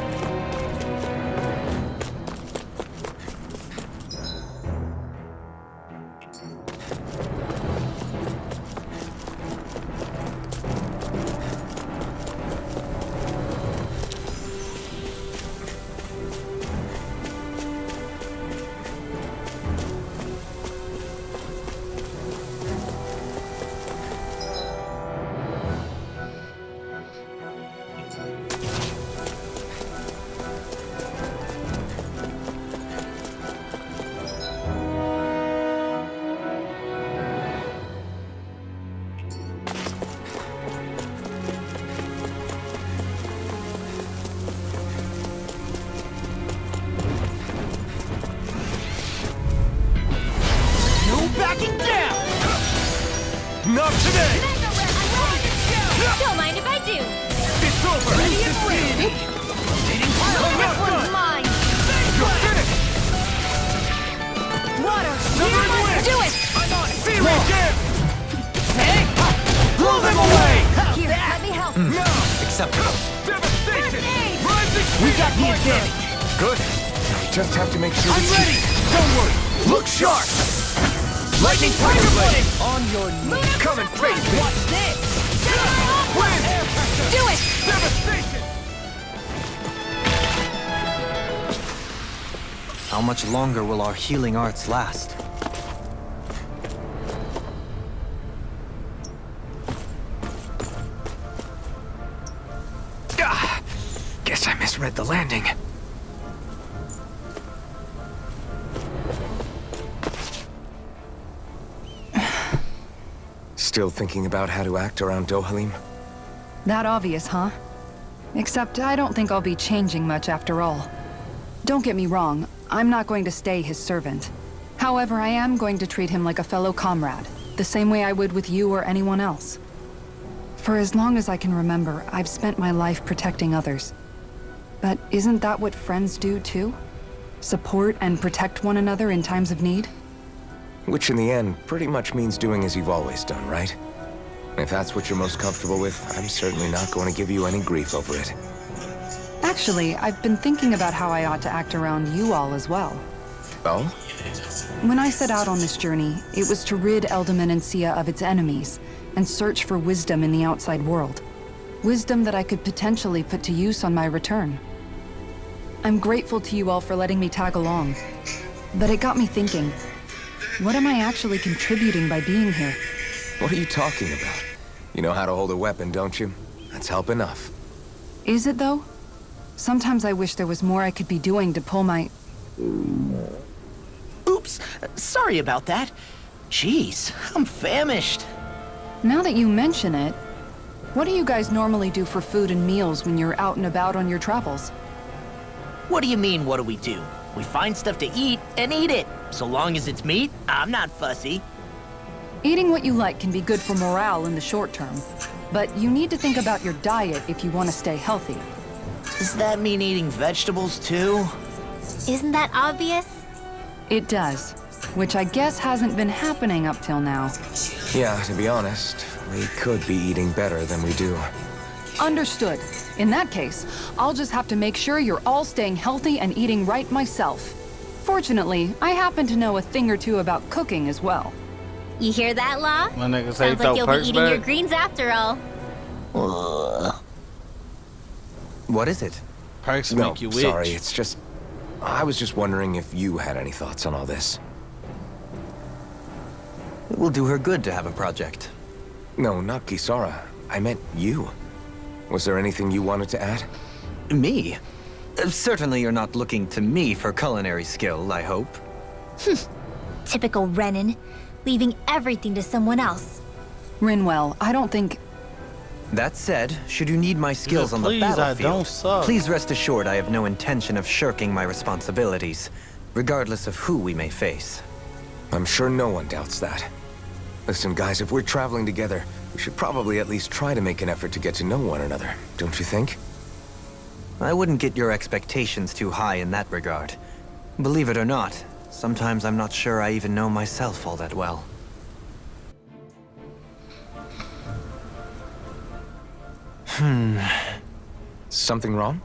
Backing down. Not today! Don't mind if I do! It's over! Ready and ready. Rotating I'm fire. not done! Mine! You're finished! Water! Severing wind! Do it! Feeling gale! Hey. Blow them away! Here, let me help. Now! Acceptable. Devastation! Rising We speed! got the advantage. Good. Now we just have to make sure I'm we keep- ready. Don't worry. Look sharp. Lightning Tiger Blade. On your knees. Come and face me! Watch this. Wind! Do it! Devastation! How much longer will our healing arts last? Ah, guess I misread the landing. Still thinking about how to act around Dohalim? That obvious, huh? Except I don't think I'll be changing much after all. Don't get me wrong, I'm not going to stay his servant. However, I am going to treat him like a fellow comrade, the same way I would with you or anyone else. For as long as I can remember, I've spent my life protecting others. But isn't that what friends do too? Support and protect one another in times of need? Which in the end pretty much means doing as you've always done, right? If that's what you're most comfortable with, I'm certainly not going to give you any grief over it. Actually, I've been thinking about how I ought to act around you all as well. Oh? When I set out on this journey, it was to rid Eldaman and Sia of its enemies, and search for wisdom in the outside world. Wisdom that I could potentially put to use on my return. I'm grateful to you all for letting me tag along, but it got me thinking, what am I actually contributing by being here? What are you talking about? You know how to hold a weapon, don't you? That's help enough. Is it though? Sometimes I wish there was more I could be doing to pull my... Oops, sorry about that. Jeez, I'm famished. Now that you mention it, what do you guys normally do for food and meals when you're out and about on your travels? What do you mean, what do we do? We find stuff to eat and eat it. So long as it's meat, I'm not fussy. Eating what you like can be good for morale in the short term, but you need to think about your diet if you want to stay healthy. Does that mean eating vegetables too? Isn't that obvious? It does, which I guess hasn't been happening up till now. Yeah, to be honest, we could be eating better than we do. Understood. In that case, I'll just have to make sure you're all staying healthy and eating right myself. Fortunately, I happen to know a thing or two about cooking as well. You hear that, Law? My nigga say Sounds throw like you'll be perks eating your back. greens after all. What is it? Perks No, make you witch. sorry, it's just... I was just wondering if you had any thoughts on all this. It will do her good to have a project. No, not Kisara. I meant you. Was there anything you wanted to add? Me? Certainly you're not looking to me for culinary skill, I hope. Typical Renan, leaving everything to someone else. Rinwell, I don't think... That said, should you need my skills on the please, I battlefield, don't suck. please rest assured I have no intention of shirking my responsibilities, regardless of who we may face. I'm sure no one doubts that. Listen, guys, if we're traveling together, we should probably at least try to make an effort to get to know one another, don't you think? I wouldn't get your expectations too high in that regard. Believe it or not, sometimes I'm not sure I even know myself all that well. Something wrong?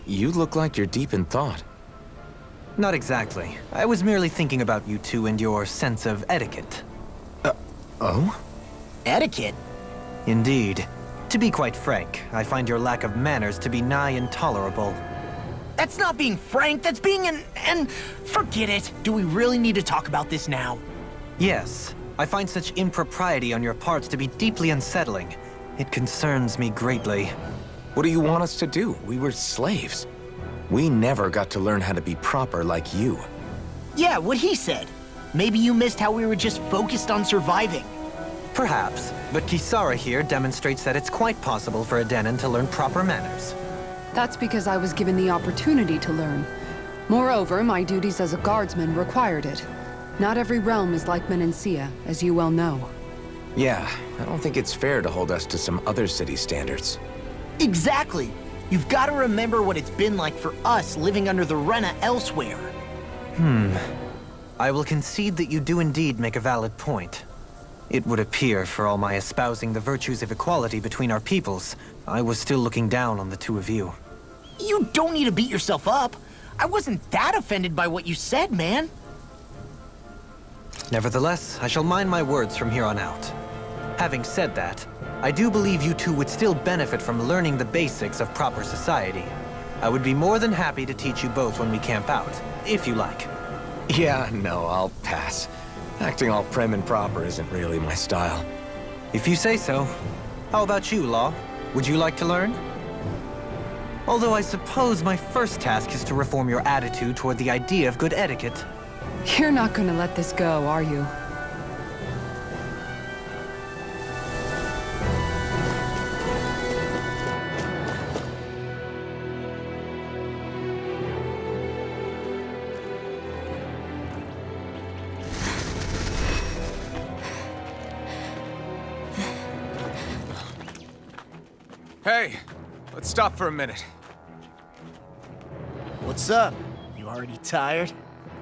You look like you're deep in thought. Not exactly. I was merely thinking about you two and your sense of etiquette. Oh? Etiquette? Indeed. To be quite frank, I find your lack of manners to be nigh intolerable. That's not being frank, that's being and forget it. Do we really need to talk about this now? Yes, I find such impropriety on your parts to be deeply unsettling. It concerns me greatly. What do you want us to do? We were slaves. We never got to learn how to be proper like you. Yeah, what he said. Maybe you missed how we were just focused on surviving. Perhaps, but Kisara here demonstrates that it's quite possible for a Denon to learn proper manners. That's because I was given the opportunity to learn. Moreover, my duties as a guardsman required it. Not every realm is like Menancia, as you well know. Yeah, I don't think it's fair to hold us to some other city standards. Exactly. You've got to remember what it's been like for us living under the Rena elsewhere. I will concede that you do indeed make a valid point. It would appear, for all my espousing the virtues of equality between our peoples, I was still looking down on the two of you. You don't need to beat yourself up. I wasn't that offended by what you said, man. Nevertheless, I shall mind my words from here on out. Having said that, I do believe you two would still benefit from learning the basics of proper society. I would be more than happy to teach you both when we camp out, if you like. Yeah, no, I'll pass. Acting all prim and proper isn't really my style. If you say so. How about you, Law? Would you like to learn? Although I suppose my first task is to reform your attitude toward the idea of good etiquette. You're not gonna let this go, are you? Hey, let's stop for a minute. What's up? You already tired?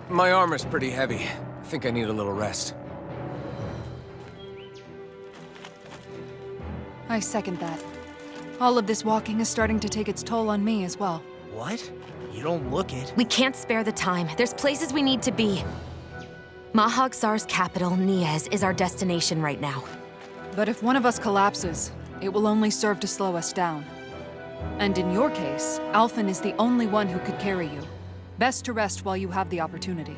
My armor's pretty heavy. I think I need a little rest. I second that. All of this walking is starting to take its toll on me as well. What? You don't look it. We can't spare the time. There's places we need to be. Mahag Sar's capital, Niez, is our destination right now. But if one of us collapses, it will only serve to slow us down. And in your case, Alphen is the only one who could carry you. Best to rest while you have the opportunity.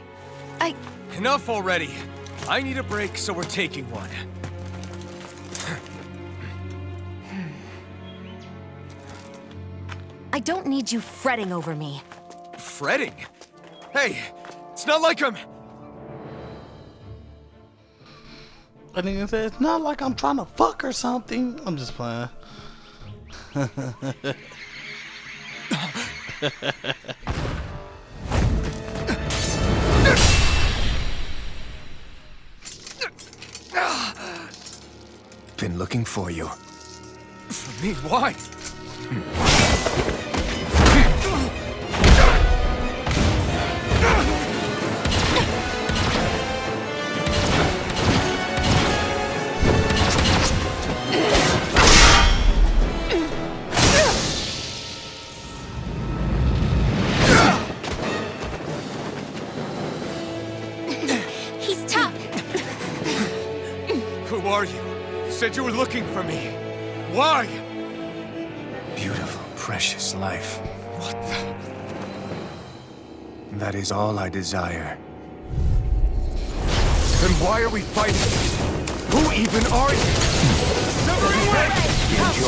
Enough already! I need a break, so we're taking one. I don't need you fretting over me. Fretting? Hey, it's not like I'm... I think it's not like I'm trying to fuck or something. I'm just playing. Been looking for you. For me? Why? He's tough. Who are you? You said you were looking for me. Why? Beautiful, precious life. What the... That is all I desire. Then why are we fighting? Who even are you?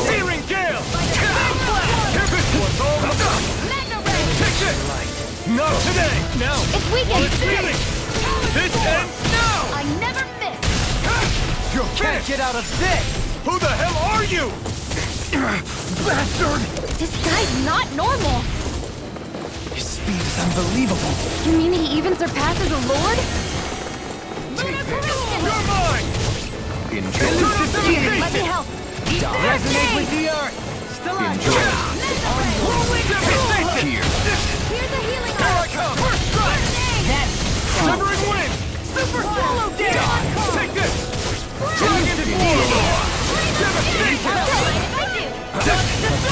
Searing Gale! Here this one's all about! Take this! Not today! Now! If we can Feeling! This ends now! I never miss. You're finished! Get out of this! Who the hell are you? Bastard! This guy's not normal. His speed is unbelievable. You mean he even surpasses a lord? You're mine! Here, let me help. Resonate with the earth! Still on! Rolling devastation! Here's a healing Here I come! First strike! Severing wind! Super swallow dance. Take this! Dragon blow! Devastation!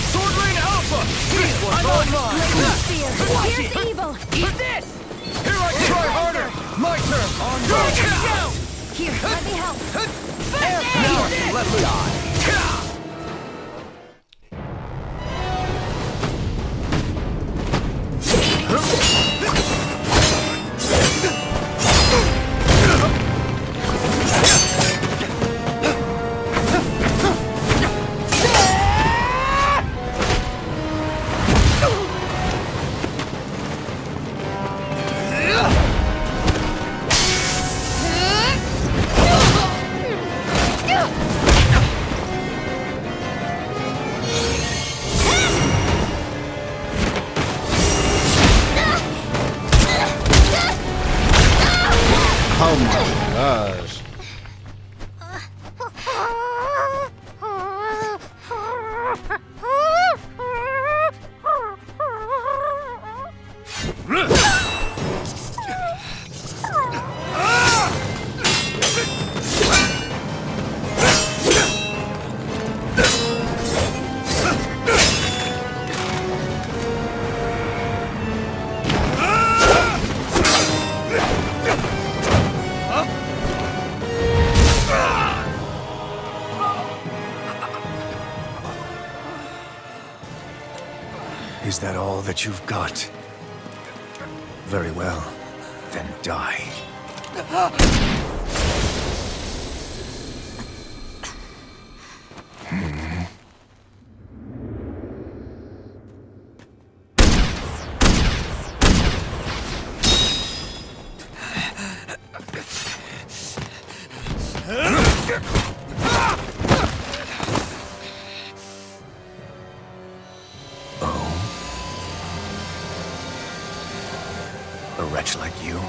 Sword Rain Alpha! This one's all mine! Here's evil. Eat this! Here I try harder! My turn! Go! Here, let me help. Now, let's die! Oh my gosh. Is that all that you've got? Very well. Then die. A wretch like you?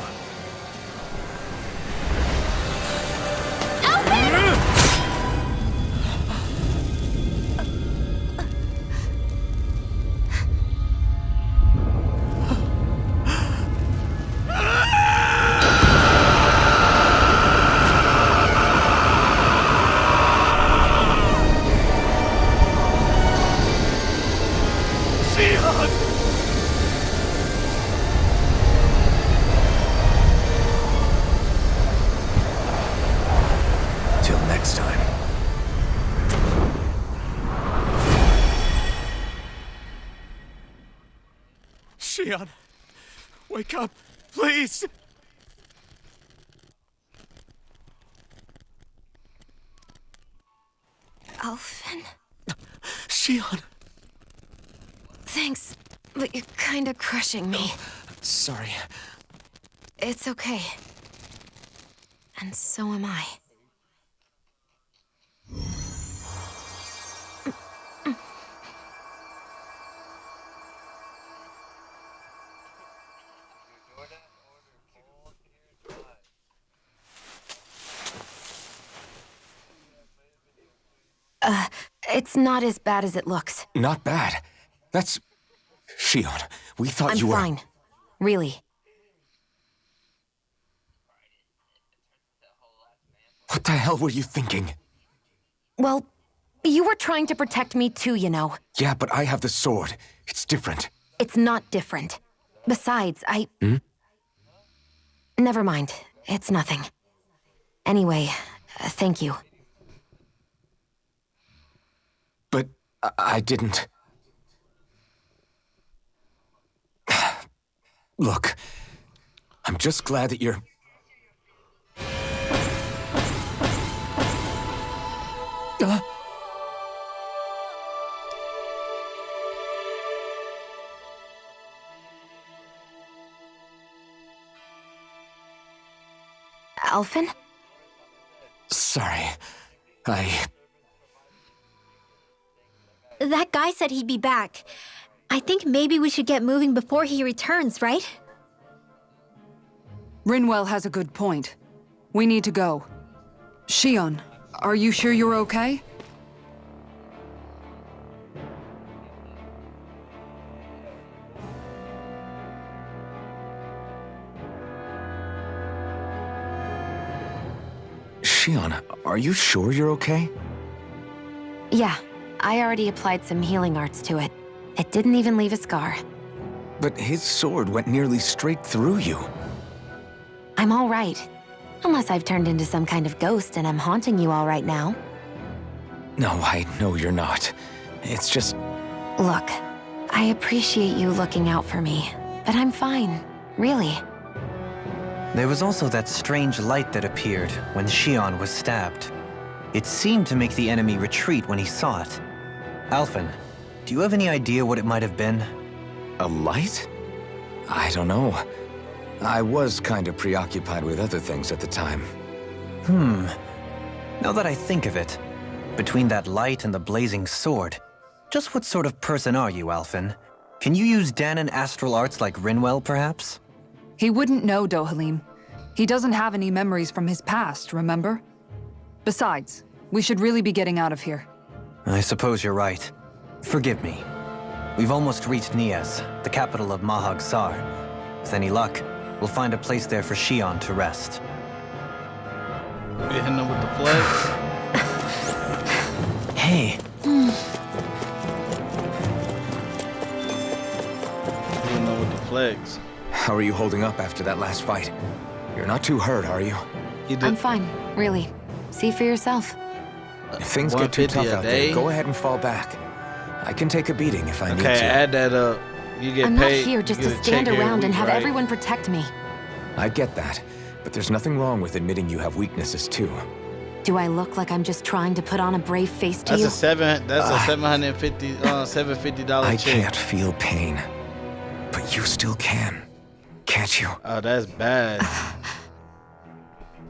Wake up, please! Alphen? Shion! Thanks, but you're kinda crushing me. Sorry. It's okay. And so am I. It's not as bad as it looks. Not bad. That's... Shion, we thought I'm you were... fine. Really. What the hell were you thinking? Well, you were trying to protect me too, you know. Yeah, but I have the sword. It's different. It's not different. Besides, Never mind. It's nothing. Anyway, thank you. But I didn't... Look, I'm just glad that you're... Alphen? Sorry. That guy said he'd be back. I think maybe we should get moving before he returns, right? Rinwell has a good point. We need to go. Shion, are you sure you're okay? Shion, are you sure you're okay? Yeah, I already applied some healing arts to it. It didn't even leave a scar. But his sword went nearly straight through you. I'm all right. Unless I've turned into some kind of ghost and I'm haunting you all right now. No, I know you're not. It's just... Look, I appreciate you looking out for me, but I'm fine, really. There was also that strange light that appeared when Shion was stabbed. It seemed to make the enemy retreat when he saw it. Alphen, do you have any idea what it might have been? A light? I don't know. I was kind of preoccupied with other things at the time. Now that I think of it, between that light and the blazing sword, just what sort of person are you, Alphen? Can you use Danon astral arts like Rinwell, perhaps? He wouldn't know, Dohalim. He doesn't have any memories from his past, remember? Besides, we should really be getting out of here. I suppose you're right. Forgive me. We've almost reached Nias, the capital of Mahag Sar. With any luck, we'll find a place there for Shion to rest. We hitting him with the flags? Hey. Hitting him with the flags. How are you holding up after that last fight? You're not too hurt, are you? I'm fine, really. See for yourself. If things get too tough out there, go ahead and fall back. I can take a beating if I need to. Okay, add that up. You get I'm paid. not here just to stand around and have everyone protect me. I get that, but there's nothing wrong with admitting you have weaknesses too. Do I look like I'm just trying to put on a brave face to you? That's a $750 I check. can't feel pain, but you still can, can't you? Oh, that's bad.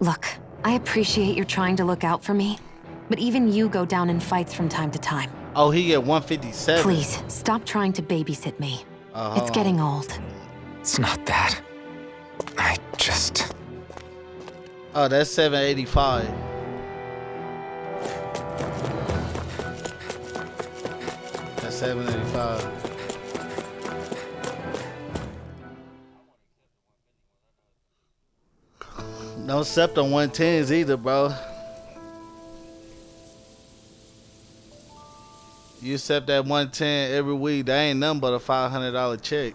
Look, I appreciate you're trying to look out for me, but even you go down in fights from time to time. Oh, he get 157. Please, stop trying to babysit me. Oh, It's getting old. It's not that. I just... Oh, that's 785. That's 785. No accept on 110s either, bro. You accept that 110 every week, that ain't nothing but a $500 check.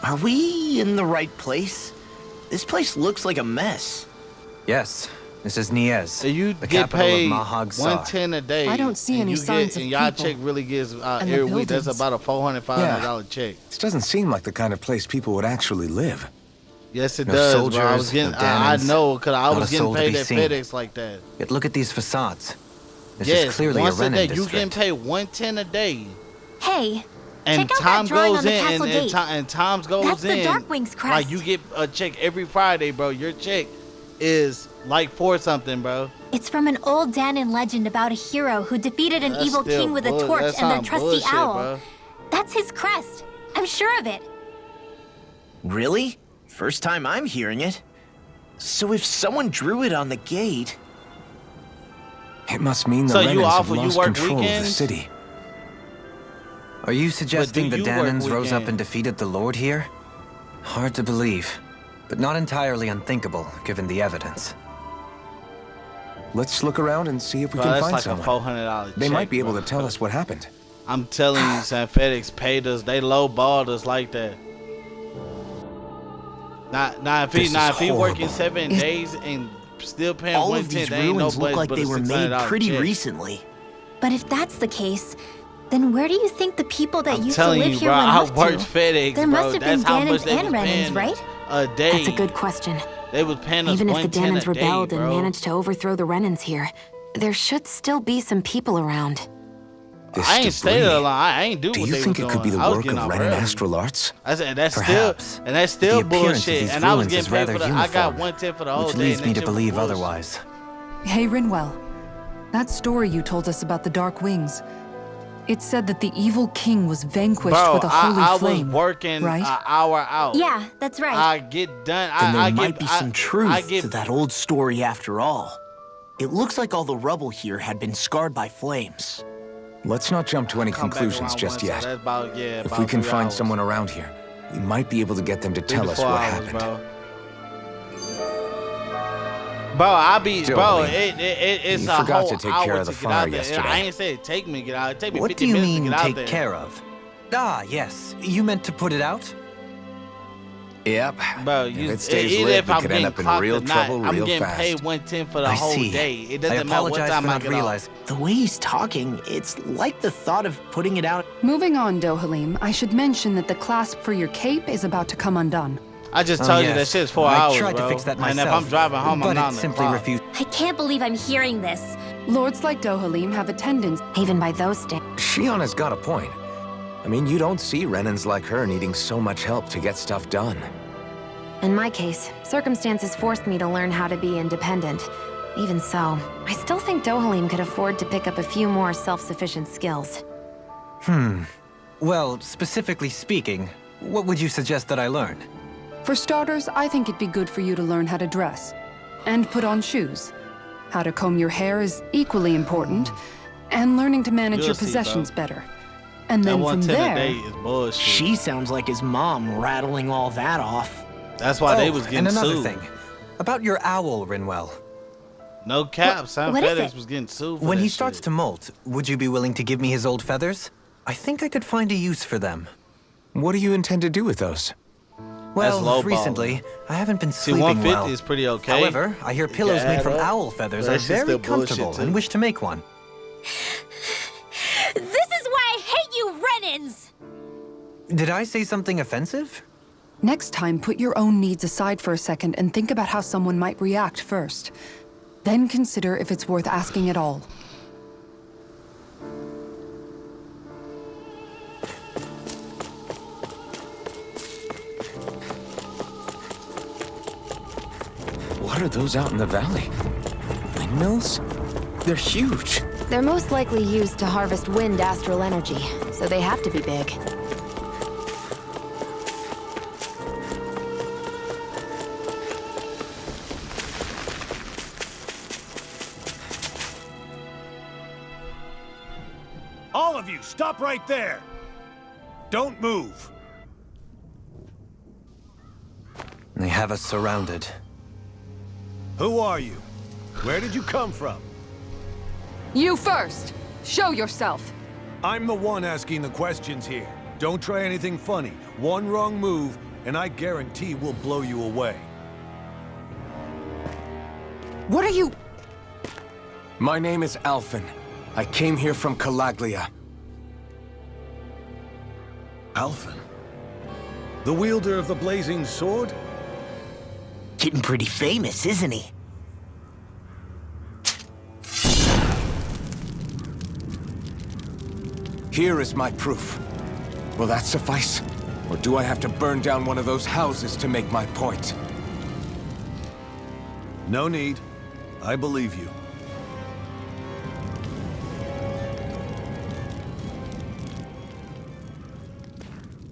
Are we in the right place? This place looks like a mess. Yes, This is Niez, So you the get capital paid of Mahag Sar. 110 a day. I don't see and any you signs of and y'all people check really gets and every the week. That's buildings. about a $400, $500 check. This doesn't seem like the kind of place people would actually live. Yes, it No does, soldiers, bro. I was getting, no I Danans, know, cause I not was a getting soul to paid be at seen. FedEx like that. Yet look at these facades. This Yes, is clearly a once a Renin day. You district. getting paid 110 a day, Hey, and check out time that drawing goes on the in, castle gate. and time goes That's the in. Darkwing's crest. Like you get a check every Friday, bro. Your check is like for something, bro. It's from an old Danon legend about a hero who defeated an That's evil still king with a bull- torch that's and some the trusty bullshit, owl. bro. That's his crest. I'm sure of it. Really? First time I'm hearing it. So if someone drew it on the gate... It must mean the So you Renans have offer- you lost work control of the weekends? city. Are you suggesting the you work Danons rose up weekends? and defeated the Lord here? Hard to believe, but not entirely unthinkable given the evidence. Let's look around and see if we Bro, can that's find like someone. a $400 check. They might be able bro. to tell us what happened. I'm telling you, son, FedEx paid us. They lowballed us like that. Now if This is he working horrible. 7 days and still paying All of 110, these they ain't ruins look nobody's like but they a were made $600 pretty check. recently. But if that's the case, then where do you think the people that I'm used to telling live you, here bro. went I off worked to? FedEx, There bro. must have That's been how much Danons they and was Renans, paying right? us a day. That's a good question. They was paying us Even if the 110 Danons a day, rebelled and bro. managed to overthrow the Renans here, there should still be some people around. This I ain't stayed debris. there long. I ain't do Do what you they think was it could be doing. the I was work of getting off Renan early. Astral Arts? I said that's Perhaps. still The appearance of bullshit. these And I was ruins getting is paid rather for the. I got uniform, 110 for the whole which day. leads and me that to shit was believe bullshit. otherwise. Hey, Rinwell. That story you told us about the Dark Wings. It said that the evil king was vanquished Bro, with a holy I flame. was working right? an hour out. Yeah, that's right. I get done. Then there I might be some truth I get, to that old story after all. It looks like all the rubble here had been scarred by flames. Let's not jump to any come back conclusions around just one, so yet. that's about, yeah, If about we can 3 find hours. someone around here, we might be able to get them to 3 tell to us 4 what hours, happened. Bro, I be, bro, Jolene, it's you a forgot whole to take hour care of the to get fire out there. yesterday. I ain't say it take me to get out. It take me What 50 do you minutes mean to get out take there. care of? Ah, yes. You meant to put it out? Yep. Bro, if you, it stays even lit, if we I'm could getting end up in clocked real or not, trouble I'm real getting fast. paid 110 for the I whole see. day. It I doesn't matter what apologize time for I not get realizing. The way he's talking, it's like the thought of putting it out... Moving on, Dohalim, I should mention that the clasp for your cape is about to come undone. I just Oh, told you that yes. shit's 4 I hours, tried bro. to fix that myself. And if I'm driving home, but I'm not on it the simply clock. refused. I can't believe I'm hearing this. Lords like Dohalim have attendants. Even by those standards. Shionna's got a point. I mean, you don't see Renans like her needing so much help to get stuff done. In my case, circumstances forced me to learn how to be independent. Even so, I still think Dohalim could afford to pick up a few more self-sufficient skills. Well, specifically speaking, what would you suggest that I learn? For starters, I think it'd be good for you to learn how to dress. And put on shoes. How to comb your hair is equally important. And learning to manage You'll your see, possessions bro. better. And That then from 110 a there... day is bullshit. She sounds like his mom rattling all that off. That's why they Oh, was getting and another sued. thing. About your owl, Rinwell. No cap, son. what is FedEx it? was getting sued for When that he starts shit. to molt, would you be willing to give me his old feathers? I think I could find a use for them. What do you intend to do with those? Well, lowballing. recently, I haven't been See, sleeping 150 well. is pretty okay. However, I hear pillows Yeah, made from that- owl feathers that are shit's very still bullshit, comfortable too. and wish to make one. This is why I hate you, Renans! Did I say something offensive? Next time, put your own needs aside for a second and think about how someone might react first. Then consider if it's worth asking at all. What are those out in the valley? Windmills? They're huge. They're most likely used to harvest wind astral energy, so they have to be big. All of you, stop right there! Don't move! They have us surrounded. Who are you? Where did you come from? You first! Show yourself! I'm the one asking the questions here. Don't try anything funny. One wrong move, and I guarantee we'll blow you away. What are you... My name is Alphen. I came here from Calaglia. Alphen? The wielder of the blazing sword? Getting pretty famous, isn't he? Here is my proof. Will that suffice? Or do I have to burn down one of those houses to make my point? No need. I believe you.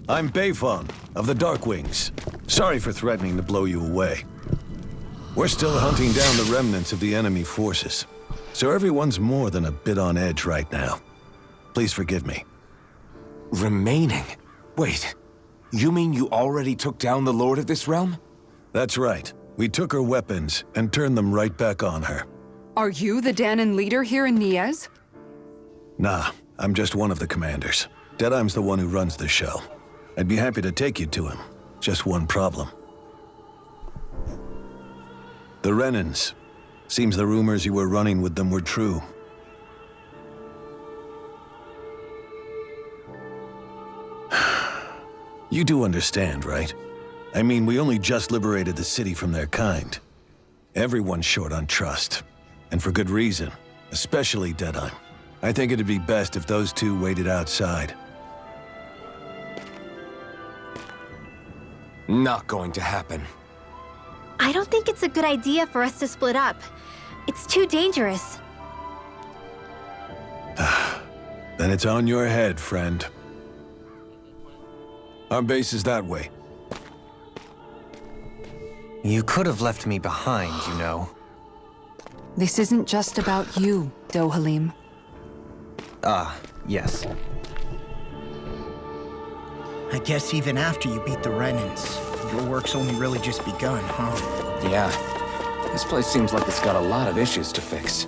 I'm Beifong, of the Darkwings. Sorry for threatening to blow you away. We're still hunting down the remnants of the enemy forces, so everyone's more than a bit on edge right now. Please forgive me. Remaining? Wait, you mean you already took down the Lord of this realm? That's right. We took her weapons and turned them right back on her. Are you the Danon leader here in Niez? Nah, I'm just one of the commanders. Deadeye's the one who runs the show. I'd be happy to take you to him. Just one problem. The Renans. Seems the rumors you were running with them were true. You do understand, right? I mean, we only just liberated the city from their kind. Everyone's short on trust. And for good reason. Especially Deadeye. I think it'd be best if those two waited outside. Not going to happen. I don't think it's a good idea for us to split up. It's too dangerous. Then it's on your head, friend. Our base is that way. You could have left me behind, you know. This isn't just about you, Dohalim. Ah, yes. I guess even after you beat the Renans, your work's only really just begun, huh? Yeah. This place seems like it's got a lot of issues to fix.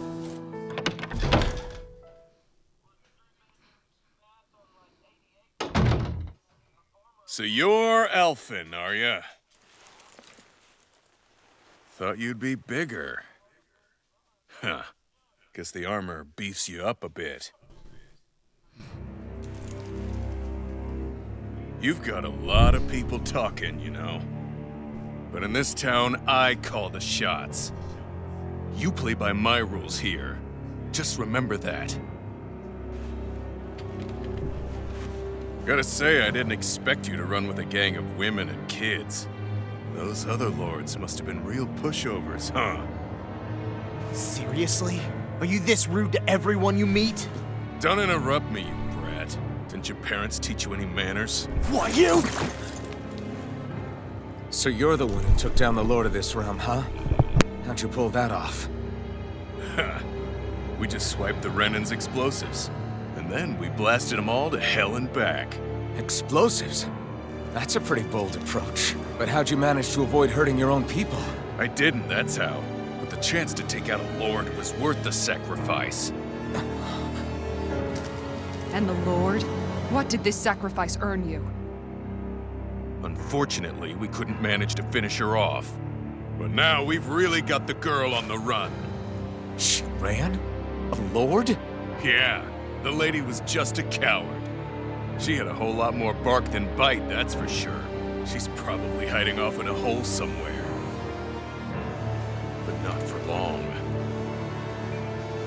So you're Alphen, are ya? Thought you'd be bigger. Huh. Guess the armor beefs you up a bit. You've got a lot of people talking, you know. But in this town, I call the shots. You play by my rules here. Just remember that. Gotta say, I didn't expect you to run with a gang of women and kids. Those other lords must have been real pushovers, huh? Seriously? Are you this rude to everyone you meet? Don't interrupt me, you brat. Didn't your parents teach you any manners? What, you? So you're the one who took down the Lord of this realm, huh? How'd you pull that off? Ha! We just swiped the Renan's explosives. And then we blasted them all to hell and back. Explosives? That's a pretty bold approach. But how'd you manage to avoid hurting your own people? I didn't, that's how. But the chance to take out a lord was worth the sacrifice. And the Lord? What did this sacrifice earn you? Unfortunately, we couldn't manage to finish her off. But now we've really got the girl on the run. She ran? A lord? Yeah, the lady was just a coward. She had a whole lot more bark than bite, that's for sure. She's probably hiding off in a hole somewhere. But not for long.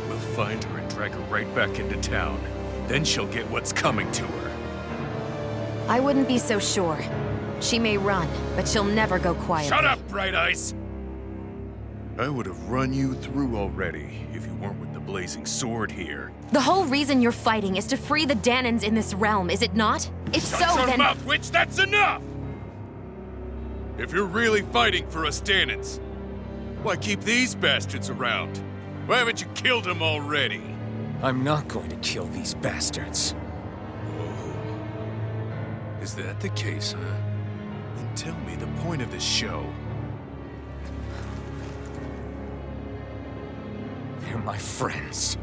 We'll find her and drag her right back into town. Then she'll get what's coming to her. I wouldn't be so sure. She may run, but she'll never go quietly. Shut up, Bright Eyes! I would have run you through already if you weren't with the blazing sword here. The whole reason you're fighting is to free the Danons in this realm, is it not? If so, Shut your then— mouth, witch! That's enough! If you're really fighting for us Danons, why keep these bastards around? Why haven't you killed them already? I'm not going to kill these bastards. Oh. Is that the case, huh? Then tell me the point of this show. They're my friends.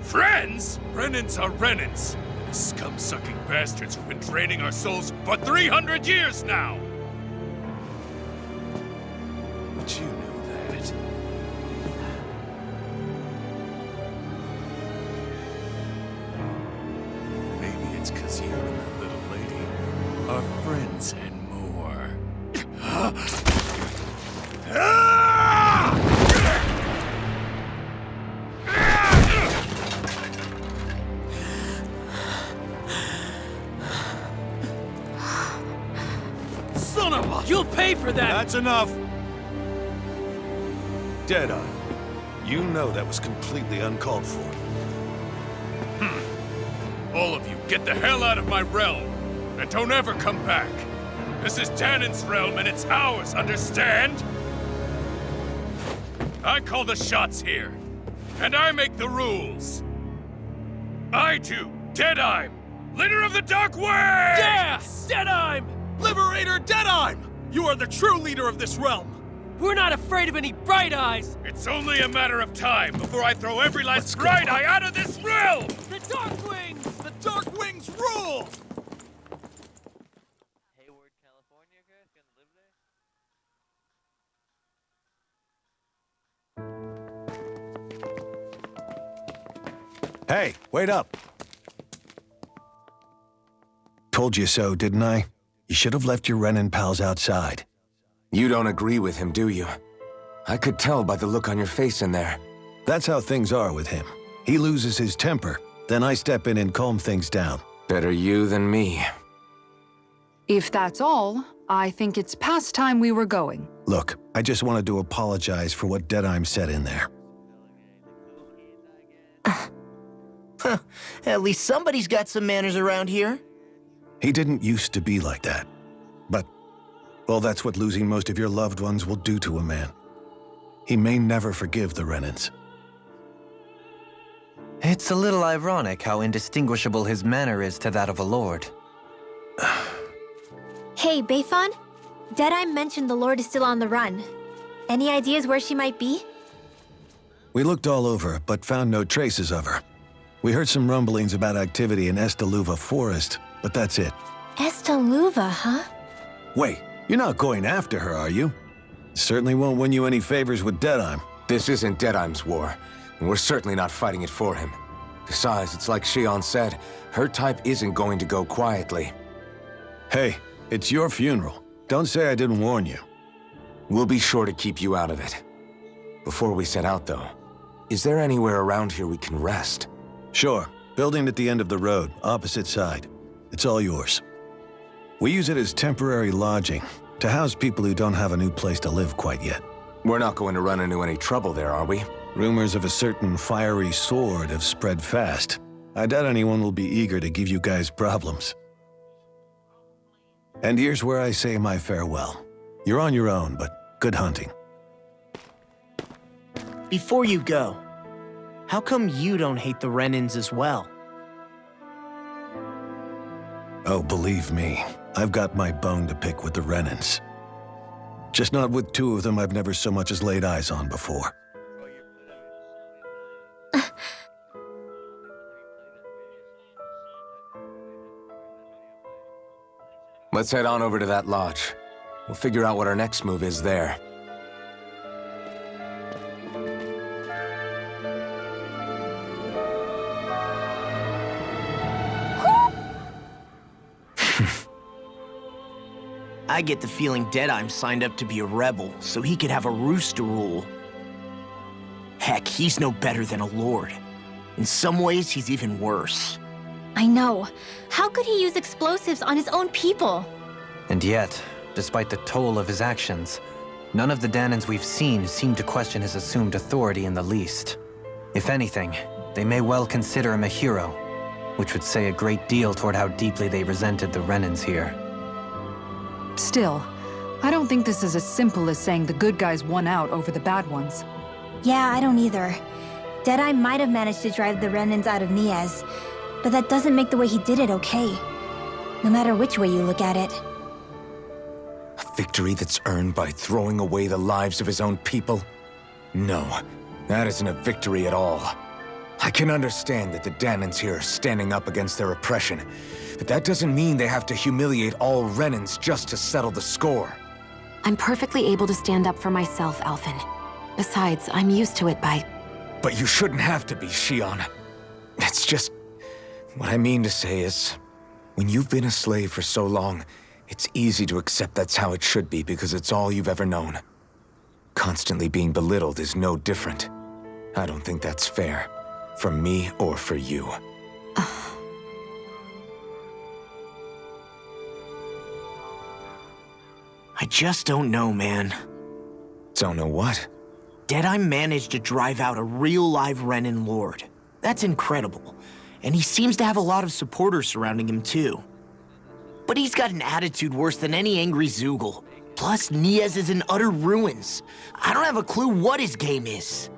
Friends? Renans are Renans. The scum-sucking bastards who've been draining our souls for 300 years now! thought you knew that. Maybe it's 'cause you and that little lady are friends and more. Son of a... You'll pay for that! That's enough! Deadeye, you know that was completely uncalled for. All of you, get the hell out of my realm! And don't ever come back! This is Danon's realm and it's ours, understand? I call the shots here. And I make the rules. I do, Deadeye, leader of the Dark Wings! Yeah! Deadeye! Liberator Deadeye! You are the true leader of this realm! We're not afraid of any Bright Eyes! It's only a matter of time before I throw every last Bright Eye out of this realm! The Dark Wings! The Dark Wings rule! Hayward, California, guys? Gonna live there? Hey, wait up! Told you so, didn't I? You should have left your Renin pals outside. You don't agree with him, do you? I could tell by the look on your face in there. That's how things are with him. He loses his temper, then I step in and calm things down. Better you than me. If that's all, I think it's past time we were going. Look, I just wanted to apologize for what Deadeye said in there. At least somebody's got some manners around here. He didn't used to be like that. But, well, that's what losing most of your loved ones will do to a man. He may never forgive the Renins. It's a little ironic how indistinguishable his manner is to that of a lord. Hey, Bayfon? Deadeye mentioned the Lord is still on the run. Any ideas where she might be? We looked all over, but found no traces of her. We heard some rumblings about activity in Estaluva Forest, but that's it. Estaluva, huh? Wait, you're not going after her, are you? Certainly won't win you any favors with Deadeye. This isn't Deadeye's war, and we're certainly not fighting it for him. Besides, it's like Shion said, her type isn't going to go quietly. Hey, it's your funeral. Don't say I didn't warn you. We'll be sure to keep you out of it. Before we set out, though, is there anywhere around here we can rest? Sure. Building at the end of the road, opposite side. It's all yours. We use it as temporary lodging, to house people who don't have a new place to live quite yet. We're not going to run into any trouble there, are we? Rumors of a certain fiery sword have spread fast. I doubt anyone will be eager to give you guys problems. And here's where I say my farewell. You're on your own, but good hunting. Before you go, how come you don't hate the Renins as well? Oh, believe me, I've got my bone to pick with the Renins. Just not with two of them I've never so much as laid eyes on before. Let's head on over to that lodge. We'll figure out what our next move is there. I get the feeling Deadeye's signed up to be a rebel, so he could have a roost to rule. Heck, he's no better than a lord. In some ways, he's even worse. I know. How could he use explosives on his own people? And yet, despite the toll of his actions, none of the Danons we've seen seem to question his assumed authority in the least. If anything, they may well consider him a hero, which would say a great deal toward how deeply they resented the Renins here. Still, I don't think this is as simple as saying the good guys won out over the bad ones. Yeah, I don't either. Deadeye might have managed to drive the Renins out of Niaz, but that doesn't make the way he did it okay. No matter which way you look at it. A victory that's earned by throwing away the lives of his own people? No, that isn't a victory at all. I can understand that the Danons here are standing up against their oppression, but that doesn't mean they have to humiliate all Renins just to settle the score. I'm perfectly able to stand up for myself, Alphen. Besides, I'm used to it by... But you shouldn't have to be, Shion. It's just... What I mean to say is, when you've been a slave for so long, it's easy to accept that's how it should be because it's all you've ever known. Constantly being belittled is no different. I don't think that's fair. For me or for you. I just don't know, man. Don't know what? Deadeye managed to drive out a real live Renin Lord. That's incredible. And he seems to have a lot of supporters surrounding him, too. But he's got an attitude worse than any angry Zoogle. Plus, Niez is in utter ruins. I don't have a clue what his game is.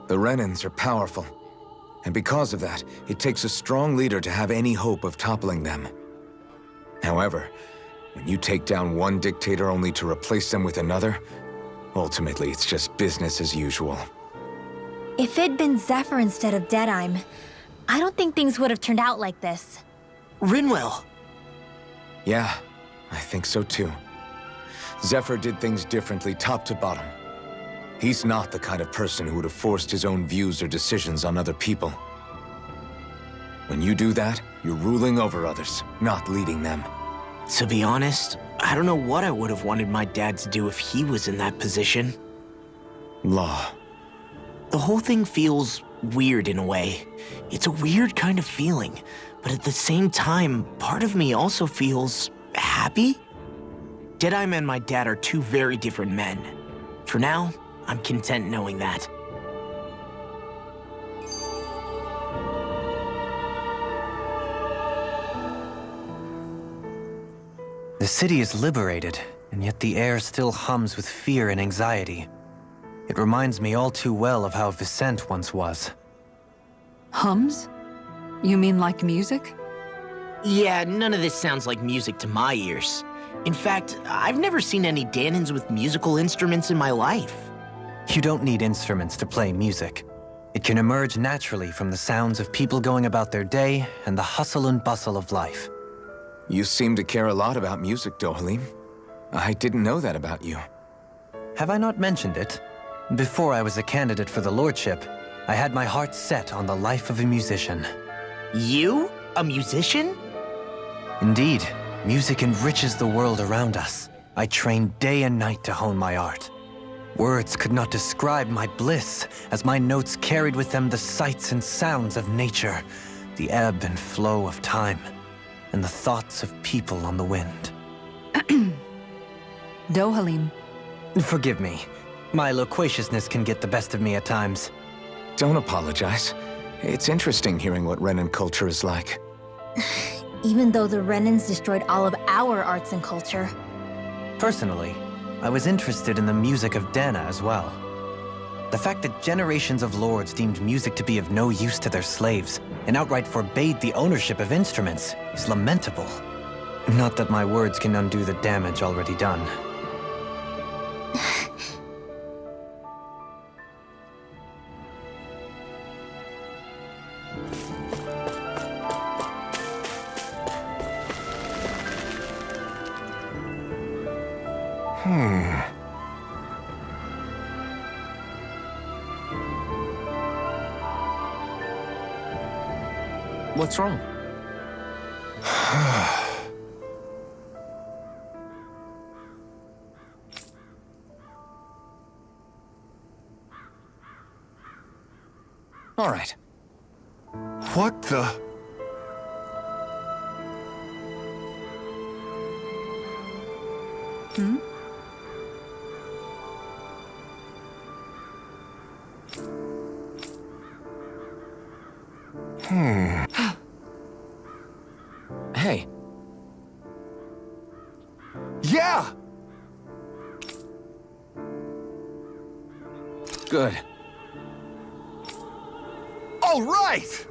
The Renins are powerful. And because of that, it takes a strong leader to have any hope of toppling them. However, when you take down one dictator only to replace them with another, ultimately it's just business as usual. If it'd been Zephyr instead of Deadeye, I don't think things would have turned out like this. Rinwell. Yeah, I think so too. Zephyr did things differently top to bottom. He's not the kind of person who would have forced his own views or decisions on other people. When you do that, you're ruling over others, not leading them. To be honest, I don't know what I would have wanted my dad to do if he was in that position. Law. The whole thing feels weird in a way. It's a weird kind of feeling, but at the same time, part of me also feels happy. Deadeye and my dad are two very different men. For now, I'm content knowing that. The city is liberated, and yet the air still hums with fear and anxiety. It reminds me all too well of how Vicente once was. Hums? You mean like music? Yeah, none of this sounds like music to my ears. In fact, I've never seen any Danins with musical instruments in my life. You don't need instruments to play music. It can emerge naturally from the sounds of people going about their day and the hustle and bustle of life. You seem to care a lot about music, Dohalim. I didn't know that about you. Have I not mentioned it? Before I was a candidate for the lordship, I had my heart set on the life of a musician. You? A musician? Indeed, music enriches the world around us. I trained day and night to hone my art. Words could not describe my bliss, as my notes carried with them the sights and sounds of nature, the ebb and flow of time, and the thoughts of people on the wind. Dohalim. Forgive me. My loquaciousness can get the best of me at times. Don't apologize. It's interesting hearing what Renin culture is like. Even though the Renins destroyed all of our arts and culture. Personally, I was interested in the music of Dana as well. The fact that generations of lords deemed music to be of no use to their slaves and outright forbade the ownership of instruments is lamentable. Not that my words can undo the damage already done. What's wrong? All right. What the? Hmm? Hey. Yeah! Good. All right!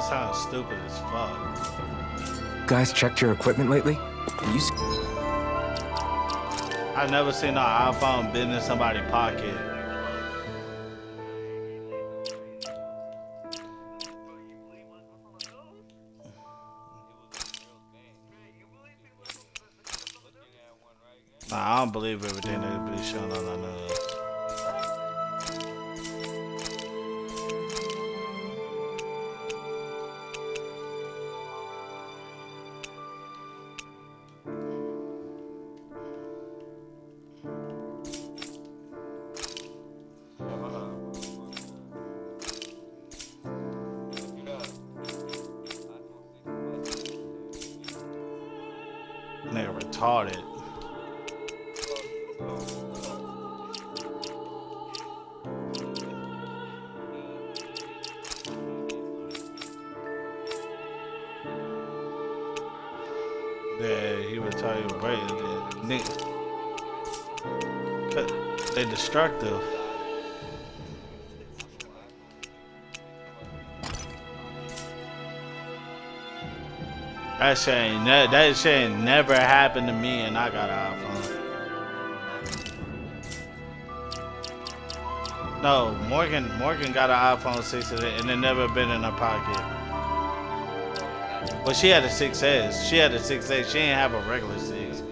sounds stupid as fuck. Guys checked your equipment lately? I've never seen an iPhone been in somebody's pocket. Nah, I don't believe everything that be shown on the news. They're retarded. Yeah, he would tell you, they destructive. That shit ain't never happened to me, and I got an iPhone. No, Morgan got an iPhone 6 and it never been in her pocket. Well, she had a 6S. She had a 6S. She didn't have a regular 6.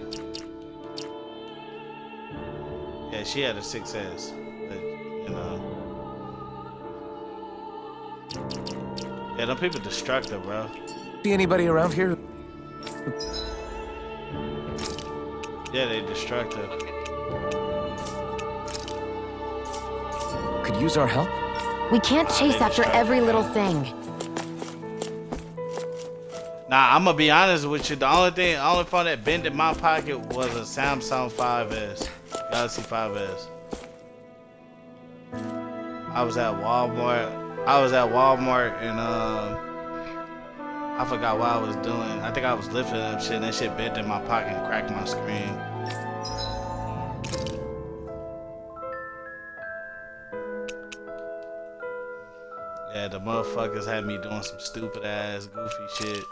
Yeah, she had a 6S. But, you know. Yeah, them people destructive, bro. See anybody around here? Yeah, they destructive. Could use our help? We can't chase after every little thing. Nah, I'm gonna be honest with you. The only phone that bent in my pocket was a Samsung 5S, Galaxy 5S. I was at Walmart and I forgot what I was doing. I think I was lifting up shit and that shit bent in my pocket and cracked my screen. Yeah, the motherfuckers had me doing some stupid ass goofy shit.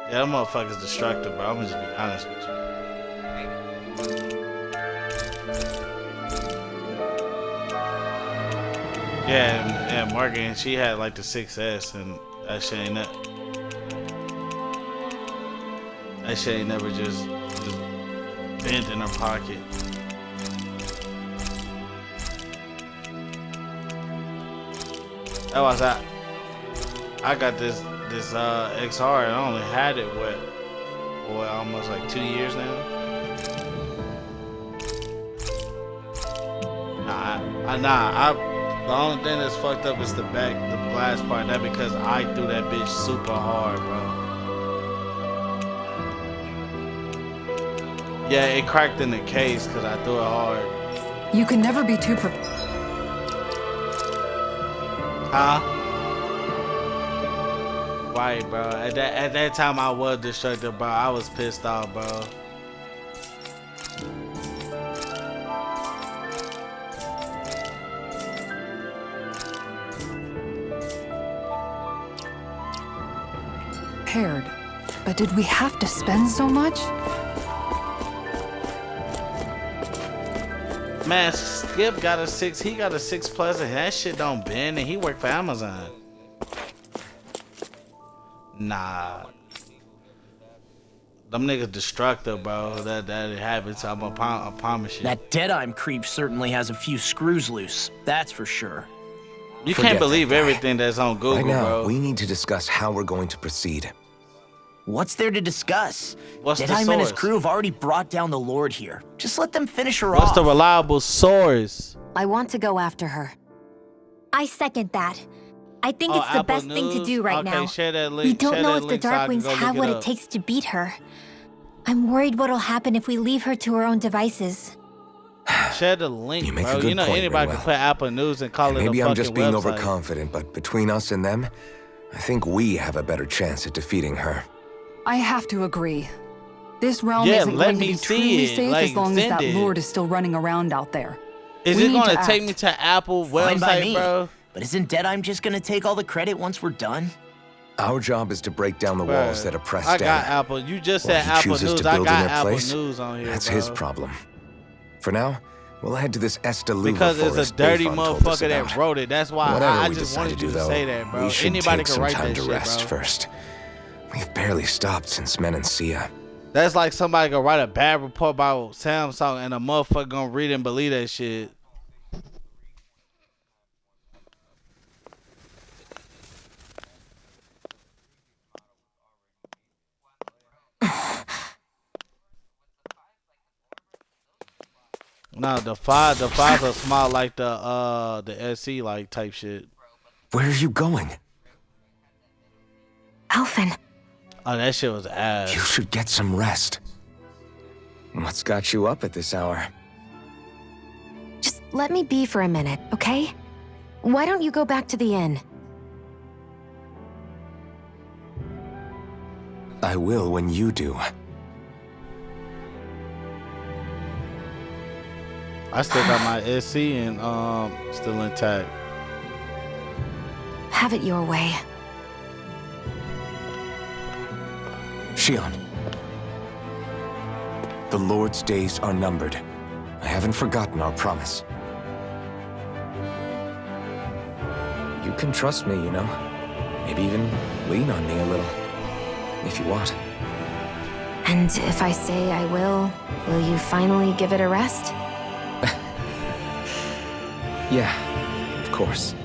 Yeah, them motherfuckers destructive, bro. I'm gonna just be honest with you. Yeah, and Morgan, she had like the 6S, and that shit ain't never just bent in her pocket. That was I got this XR, and I only had it for almost like 2 years now. The only thing that's fucked up is the glass part. That because I threw that bitch super hard, bro. Yeah, it cracked in the case because I threw it hard. You can never be too Huh? Right, bro. At that time, I was destructive, bro. I was pissed off, bro. prepared. But did we have to spend so much? Man, Skip got a 6. He got a 6 plus, and that shit don't bend, and he worked for Amazon. Nah. Them niggas destructive, bro. That happens. I promise you. That Deadeye creep certainly has a few screws loose. That's for sure. You can't believe everything that's on Google, right now, bro. We need to discuss how we're going to proceed. What's there to discuss? What's the Deadeye and his source? crew have already brought down the Lord here. Just let them finish her What's off. the reliable source? I want to go after her. I second that. I think it's the Apple best thing to do right okay, now. Share that link. We don't share know that if the link so I can Darkwings go have look what it it up. takes to beat her. I'm worried what'll happen if we leave her to her own devices. Share the link, You make bro. a good You know point, anybody can Rinwell. put Apple News and call it a Maybe fucking I'm just being website. overconfident, but between us and them, I think we have a better chance at defeating her. I have to agree. This realm Yeah, isn't let going to me be see truly it. safe Like, as long as send that it. Lord is still running around out there. Is We it need gonna to take act. me to Apple Fine by website, me. bro? But isn't Deadeye just gonna take all the credit once we're done? Our job is to break down the Bruh, walls that oppress I Data. got Apple. You just While said he Apple chooses News. to I build in got their Apple place, News on here, that's bro. his problem. For now, we'll head to this Estaluva Because it's forest a dirty Bayfon told us motherfucker that about. wrote it. That's why Whatever I we just decide wanted to you do, to though, say that, bro. we should Anybody take can some write time that to shit, rest bro. first. We've barely stopped since Menancia. That's like somebody gonna write a bad report about Samsung and a motherfucker gonna read and believe that shit. No, the fives are small like the SC like type shit. Where are you going? Alphen. Oh, that shit was ass. You should get some rest. What's got you up at this hour? Just let me be for a minute, okay? Why don't you go back to the inn? I will when you do. I still got my SC and still intact. Have it your way. Shion. The Lord's days are numbered. I haven't forgotten our promise. You can trust me, you know. Maybe even lean on me a little, if you want. And if I say I will you finally give it a rest? Yeah, of course.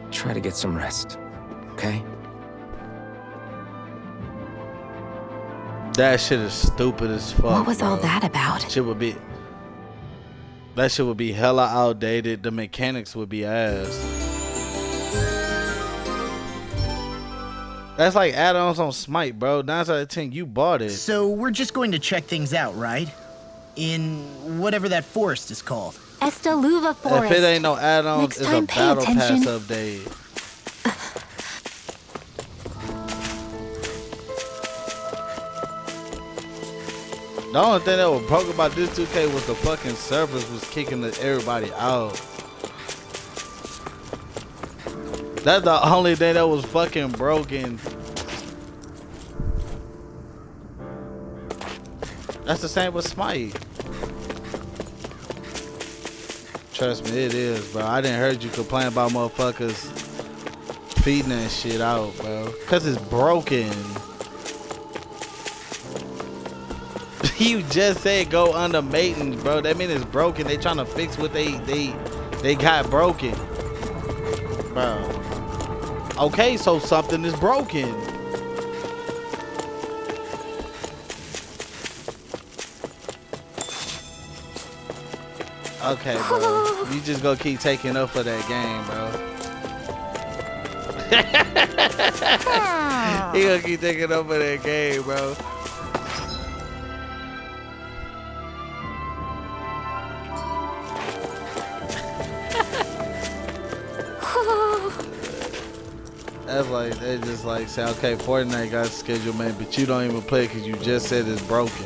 Try to get some rest, okay? That shit is stupid as fuck. What was bro. all that about? That shit would be hella outdated. The mechanics would be ass. That's like add-ons on Smite, bro. 9 out of 10, you bought it. So we're just going to check things out, right? In whatever that forest is called. Estaluva Forest. If it ain't no add-ons, Next it's a time, pay battle pass attention. update. The only thing that was broke about this 2K was the fucking servers was kicking everybody out. That's the only thing that was fucking broken. That's the same with Smite. Trust me, it is, bro. I didn't heard you complain about motherfuckers feeding that shit out, bro. Cause it's broken. You just said go under maintenance, bro. That mean it's broken. They trying to fix what they got broken, bro. Okay, so something is broken. Okay, bro. You just gonna keep taking up for that game, bro. He gonna keep taking up for that game, bro. That's like, they just like say, okay, Fortnite got a schedule, man, but you don't even play it because you just said it's broken.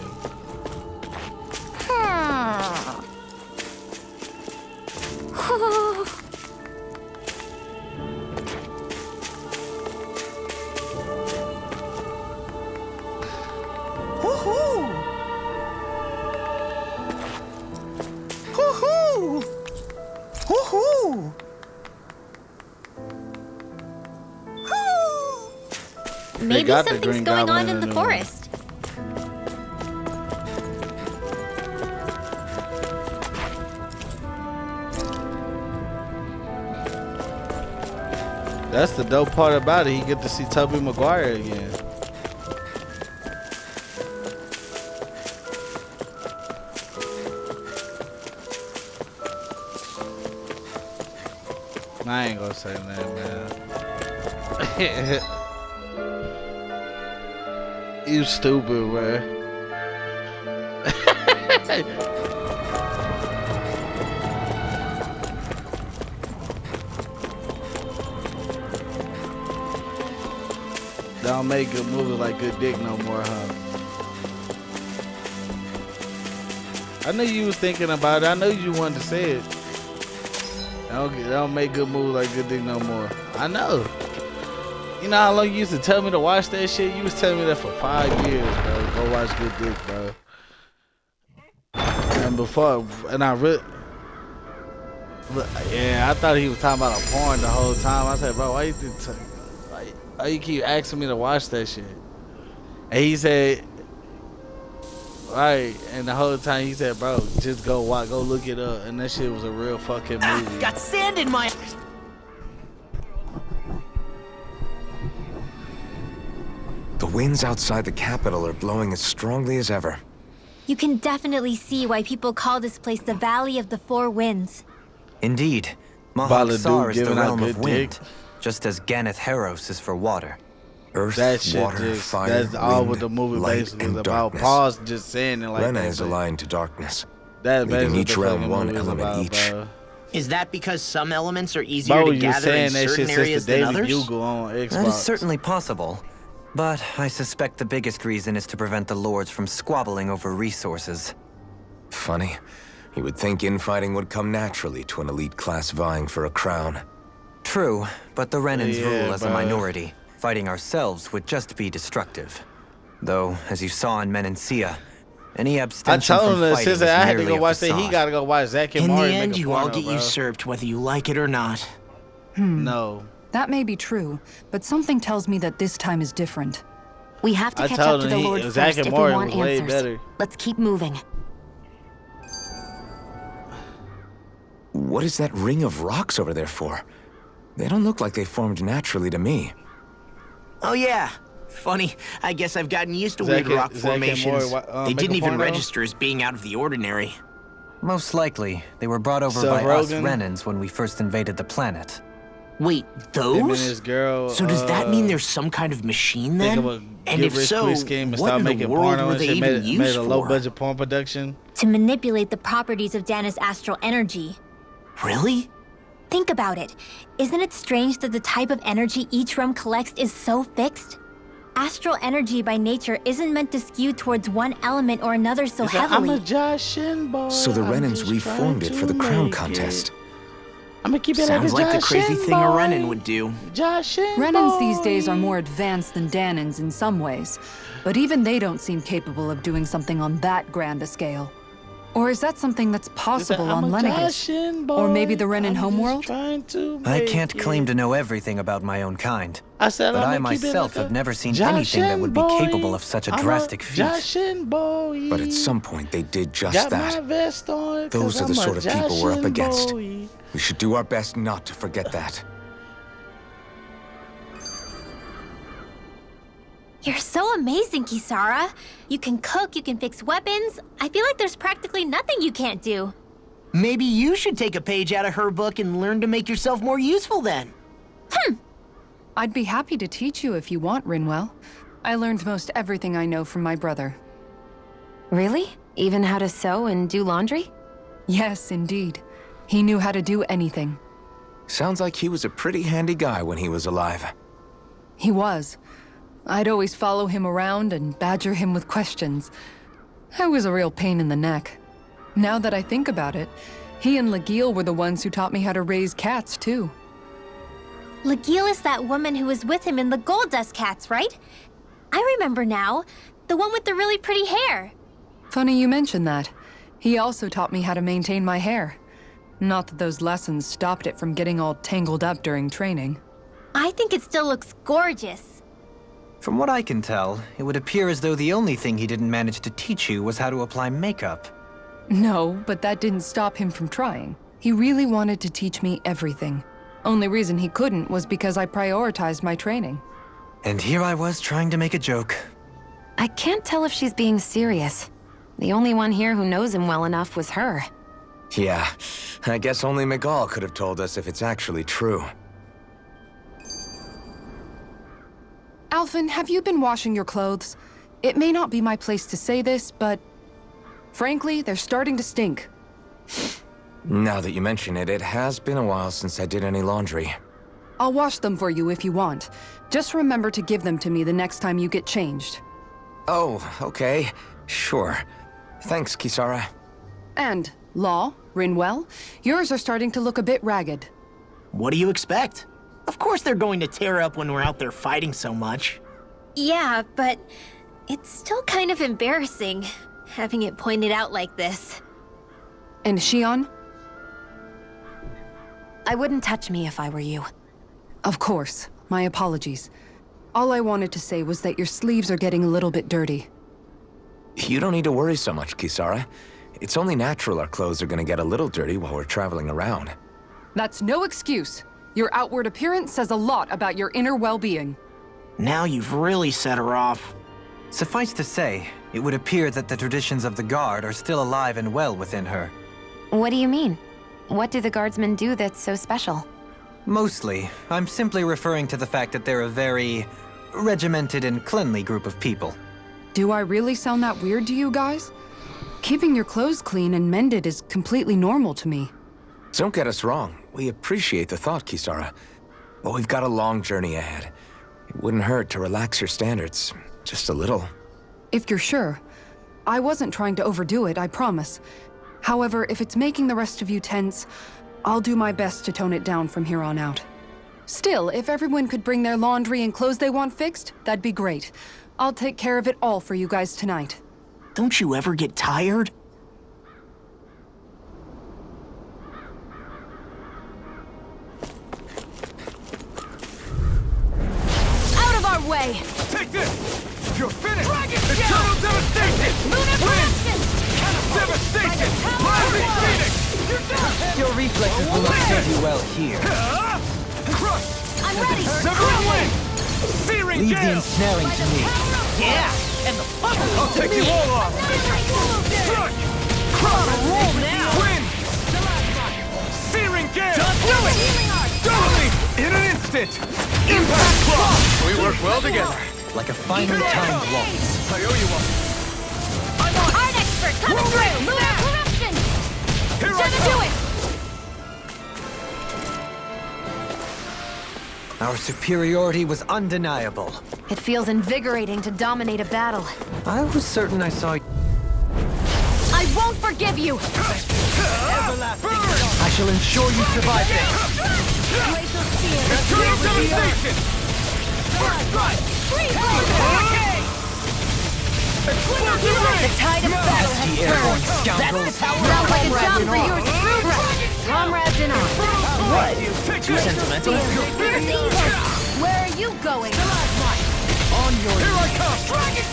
Maybe got the something's Green going Goblin on in the them. forest. That's the dope part about it. You get to see Tobey Maguire again. I ain't gonna say that, man. You stupid, man. Don't make good movies like Good Dick no more, huh? I knew you was thinking about it. I knew you wanted to say it. I don't make good moves like Good Dick no more. I know. You know how long you used to tell me to watch that shit? You was telling me that for 5 years, bro. Go watch Good Dick, bro. And before, and I really, yeah, I thought he was talking about a porn the whole time. I said, bro, why you keep asking me to watch that shit? And he said, right, and the whole time he said, bro, just go watch, go look it up. And that shit was a real fucking movie. Got sand in my... The winds outside the capital are blowing as strongly as ever. You can definitely see why people call this place the Valley of the Four Winds. Indeed. Baladu Mahak-Sar is the giving out realm of good wind, dick. just as Ganeth Heros is for water. Earth, That shit water, just, fire, that's all wind, what the movie light, basically and is about. darkness. Paul's just saying it like Rena that. is aligned to darkness, That's leaving basically each what the realm fucking one movie is element about, each. bro. Is that because some elements are easier Bro, to you gather in saying that certain shit areas since the than Daily others? Bugle on Xbox. That is certainly possible. But I suspect the biggest reason is to prevent the lords from squabbling over resources. Funny. You would think infighting would come naturally to an elite class vying for a crown. True, but the Renans Yeah, rule as a but- minority. Fighting ourselves would just be destructive. Though, as you saw in Menancia, any I abstention told from him that fighting since is I had to merely go a watch that, he facade. gotta go watch Zack and In the Mari end, make a you all porno, get bro. usurped whether you like it or not. No. That may be true, but something tells me that this time is different. We have to I catch told up to him the he- Lord Zack first and if we Mari want was way answers. better. Let's keep moving. What is that ring of rocks over there for? They don't look like they formed naturally to me. Oh yeah. Funny, I guess I've gotten used to Zack weird and- rock Zack and Mari formations. wa- They make didn't a even porno? register as being out of the ordinary. Most likely, they were brought over Seth by us Rogen? Renans when we first invaded the planet. Wait, Him and those? his girl. So does that mean there's some kind of machine think then? of a And get if rich so, quick scheme and what start in the making world porno were and they shit? even Made used a for? low budget porn production. To manipulate the properties of Dana's astral energy. Really? Think about it. Isn't it strange that the type of energy each realm collects is so fixed? Astral energy by nature isn't meant to skew towards one element or another so He's like, I'm heavily. a Joshin boy. So the I'm Renans just reformed trying it for to the crown make contest. it. I'm gonna keep it Sounds like like a the crazy Joshin thing a boy. Renan would do. Joshin Renans these boy. days are more advanced than Danans in some ways, but even they don't seem capable of doing something on that grand a scale. Or is that something that's He's like, possible I'm on a Lenegis? Joshin Or maybe boy. the Renan I'm just homeworld? trying to I make can't it. claim to know everything about my own kind. I said, But I'm I gonna keep it myself like a have never seen anything that would be Joshin capable boy. of such a I'm drastic feat. Joshin boy. But at some point they did just Got that. my vest on, 'cause Those are the I'm a sort of people we're up Joshin against. boy. We should do our best not to forget that. You're so amazing, Kisara. You can cook, you can fix weapons. I feel like there's practically nothing you can't do. Maybe you should take a page out of her book and learn to make yourself more useful then. I'd be happy to teach you if you want, Rinwell. I learned most everything I know from my brother. Really? Even how to sew and do laundry? Yes, indeed. He knew how to do anything. Sounds like he was a pretty handy guy when he was alive. He was. I'd always follow him around and badger him with questions. I was a real pain in the neck. Now that I think about it, he and Legil were the ones who taught me how to raise cats, too. Legil is that woman who was with him in the Gold Dust Cats, right? I remember now. The one with the really pretty hair. Funny you mention that. He also taught me how to maintain my hair. Not that those lessons stopped it from getting all tangled up during training. I think it still looks gorgeous. From what I can tell, it would appear as though the only thing he didn't manage to teach you was how to apply makeup. No, but that didn't stop him from trying. He really wanted to teach me everything. Only reason he couldn't was because I prioritized my training. And here I was trying to make a joke. I can't tell if she's being serious. The only one here who knows him well enough was her. Yeah, I guess only Miguel could have told us if it's actually true. Alphen, have you been washing your clothes? It may not be my place to say this, but frankly, they're starting to stink. Now that you mention it, it has been a while since I did any laundry. I'll wash them for you if you want. Just remember to give them to me the next time you get changed. Oh, okay. Sure. Thanks, Kisara. And, Law, Rinwell, yours are starting to look a bit ragged. What do you expect? Of course they're going to tear up when we're out there fighting so much. Yeah, but it's still kind of embarrassing, having it pointed out like this. And Shion? I wouldn't touch me if I were you. Of course. My apologies. All I wanted to say was that your sleeves are getting a little bit dirty. You don't need to worry so much, Kisara. It's only natural our clothes are gonna get a little dirty while we're traveling around. That's no excuse. Your outward appearance says a lot about your inner well-being. Now you've really set her off. Suffice to say, it would appear that the traditions of the Guard are still alive and well within her. What do you mean? What do the Guardsmen do that's so special? Mostly, I'm simply referring to the fact that they're a very regimented and cleanly group of people. Do I really sound that weird to you guys? Keeping your clothes clean and mended is completely normal to me. Don't get us wrong. We appreciate the thought, Kisara. But we've got a long journey ahead. It wouldn't hurt to relax your standards. Just a little. If you're sure. I wasn't trying to overdo it, I promise. However, if it's making the rest of you tense, I'll do my best to tone it down from here on out. Still, if everyone could bring their laundry and clothes they want fixed, that'd be great. I'll take care of it all for you guys tonight. Don't you ever get tired? Out of our way! Take this! You're finished! Eternal devastation! Wind! Devastation! Fiery Phoenix! Your reflexes will not serve you well here. Crush! I'm ready! Severing wind! Searing Leave the gale! ensnaring to me. Yeah! And the puzzle I'll take you all on! Strike! roll now! Wind! Searing gale! Just do it! Totally! In an instant! Impact claw! We work well together. Like a finely timed waltz. I owe you one. Art expert coming through! Lunar corruption! Here I Gonna do come! it! Our superiority was undeniable. It feels invigorating to dominate a battle. I was certain I saw I won't forgive you! I shall ensure you survive this. Glacial spear! Eternal devastation! First strike! Explosive The rain! tide of battle has The airborne turned. scoundrels. Sounds like a job for yours truly. Comrades in arms. What? Take Too this! sentimental? Where are you going? On your Here I come!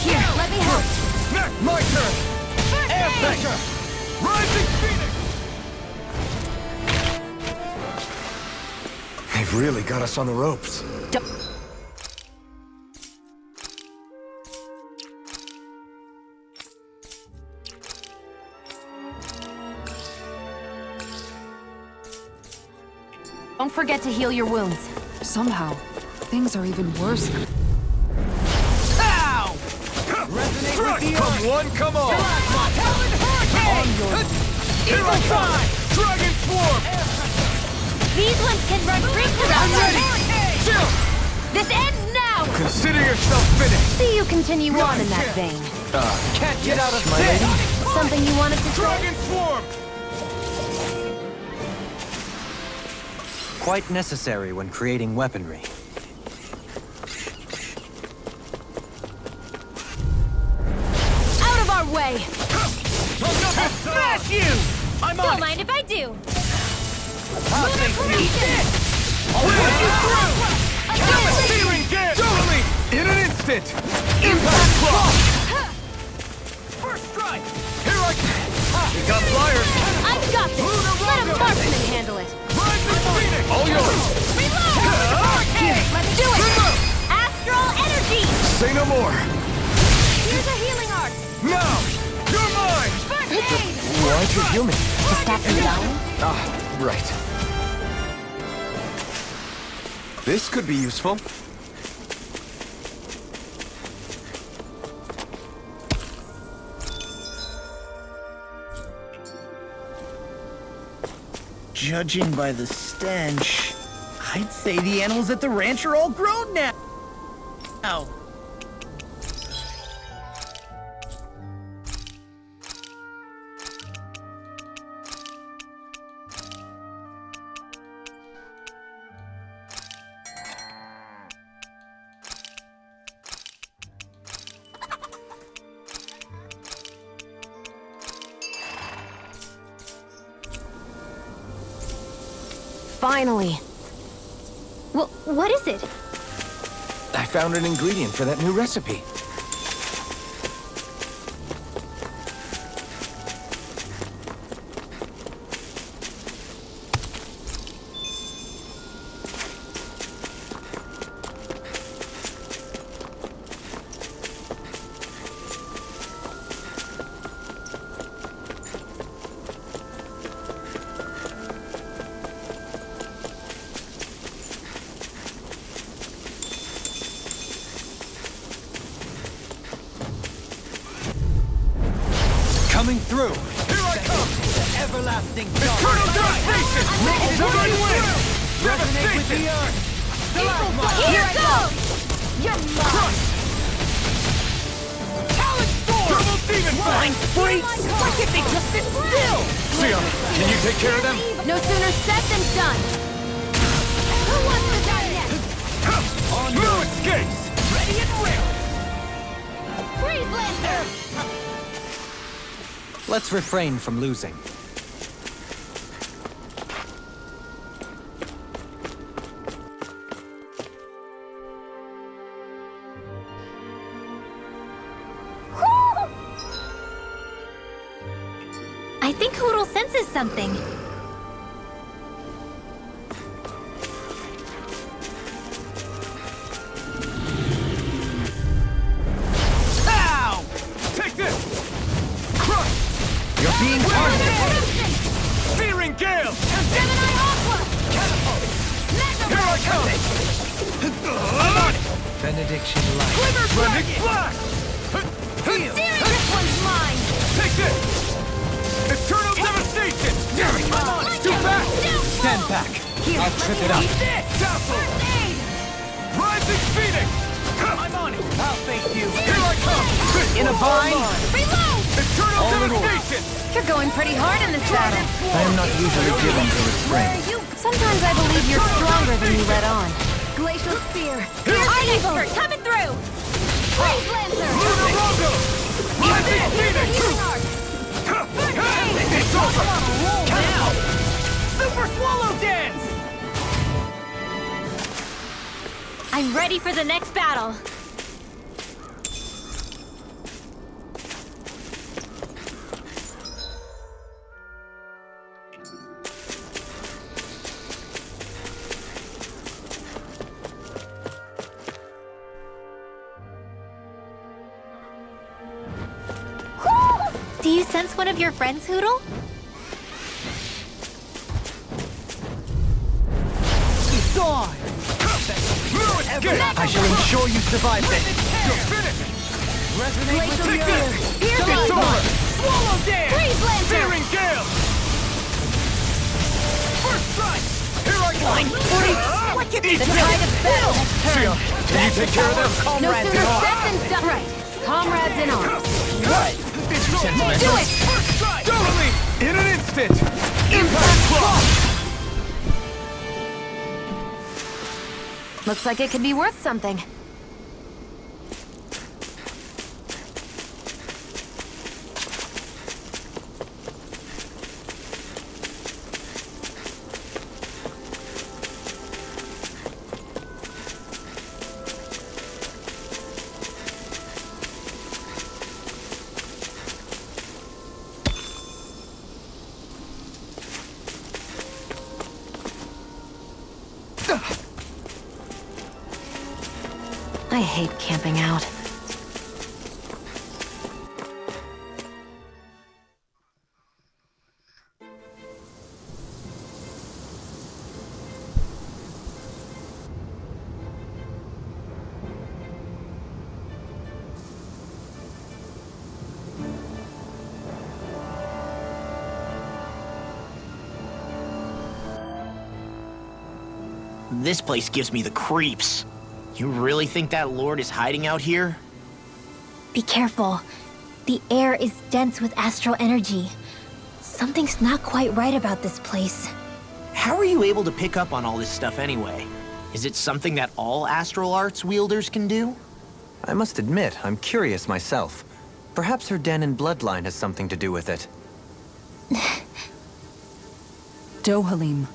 Here, let me help. Next, my turn! Air pressure! Rising Phoenix! They've really got us on the ropes. Don't forget to heal your wounds. Somehow, things are even worse. Ow! Strike! Come one, come all! On your Here I come! Dragon Swarm! These ones can run rings around us. Chill! This ends now! Consider yourself finished! See you continue on in that vein. Can't get out of sight. Something you wanted to say? Dragon Swarm! Quite necessary when creating weaponry. Out of our way! smash you! I'm Don't on it! mind if I do. Searing gale! Totally! In an instant! Impact claw! First strike! Here I come! We got flyers! I've got this! Let a marksman handle it! Rising Phoenix! All yours! Here, let's do it! Astral energy! Say no more! Here's a healing art! Now! You're mine! Why aren't you human? To stop you dying? Ah, right. This could be useful. Judging by the stench, I'd say the animals at the ranch are all grown now. Ow. Finally. What is it? I found an ingredient for that new recipe. Coming through. Here I come. The everlasting eternal devastation. Make somebody win. Resonate with the earth. Here I go! You're mine! Talent storm. Double demon Flying freaks! Why can't they just sit still? Sion, can you take care of them? No sooner said than done. Who wants to die next? On your skates. Ready and real. Freeze Lancer! Let's refrain from losing. I think Hoodle senses something. Ow! Take this. Crush. You're being targeted. Searing gale. Gemini Aqua! Here I come. I'm on it. Benediction light. Splendid flash. Steering! This one's mine! Take this. Eternal devastation. I'm on it. Too fast. Stand back. I'll trip it up. Dazzle. Rising Phoenix. I'm on it. I'll thank you. Here I come. In a vine. Reload! Eternal All in order. devastation. You're going pretty hard in this battle. I am not usually given to restraint. Sometimes I believe you're stronger than you let on. Glacial Spear! Expert coming through! Freeze Lancer! Lunar Rondo. Rising Phoenix. Healing Arc! It's over. Now. Super Swallow Dance. I'm ready for the next battle. Do you sense one of your friends, Hoodle? Gone. I shall ensure you survive this. You're finished. Resonate with the earth. Here's It's over. Swallow Dance. Freeze Lancer! Searing gale. First strike. Here I come. Why can't they The just tide of battle has Sion, turned. can you take care of them? No sooner said than done. Right. Comrades in arms. What? Do it! First strike. Totally. In an instant. Impact block. Looks like it could be worth something. I hate camping out. This place gives me the creeps. You really think that Lord is hiding out here? Be careful. The air is dense with astral energy. Something's not quite right about this place. How are you able to pick up on all this stuff anyway? Is it something that all astral arts wielders can do? I must admit, I'm curious myself. Perhaps her Danon bloodline has something to do with it. Dohalim.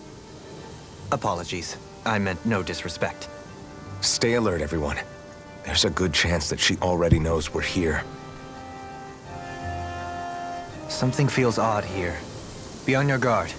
Apologies. I meant no disrespect. Stay alert, everyone. There's a good chance that she already knows we're here. Something feels odd here. Be on your guard.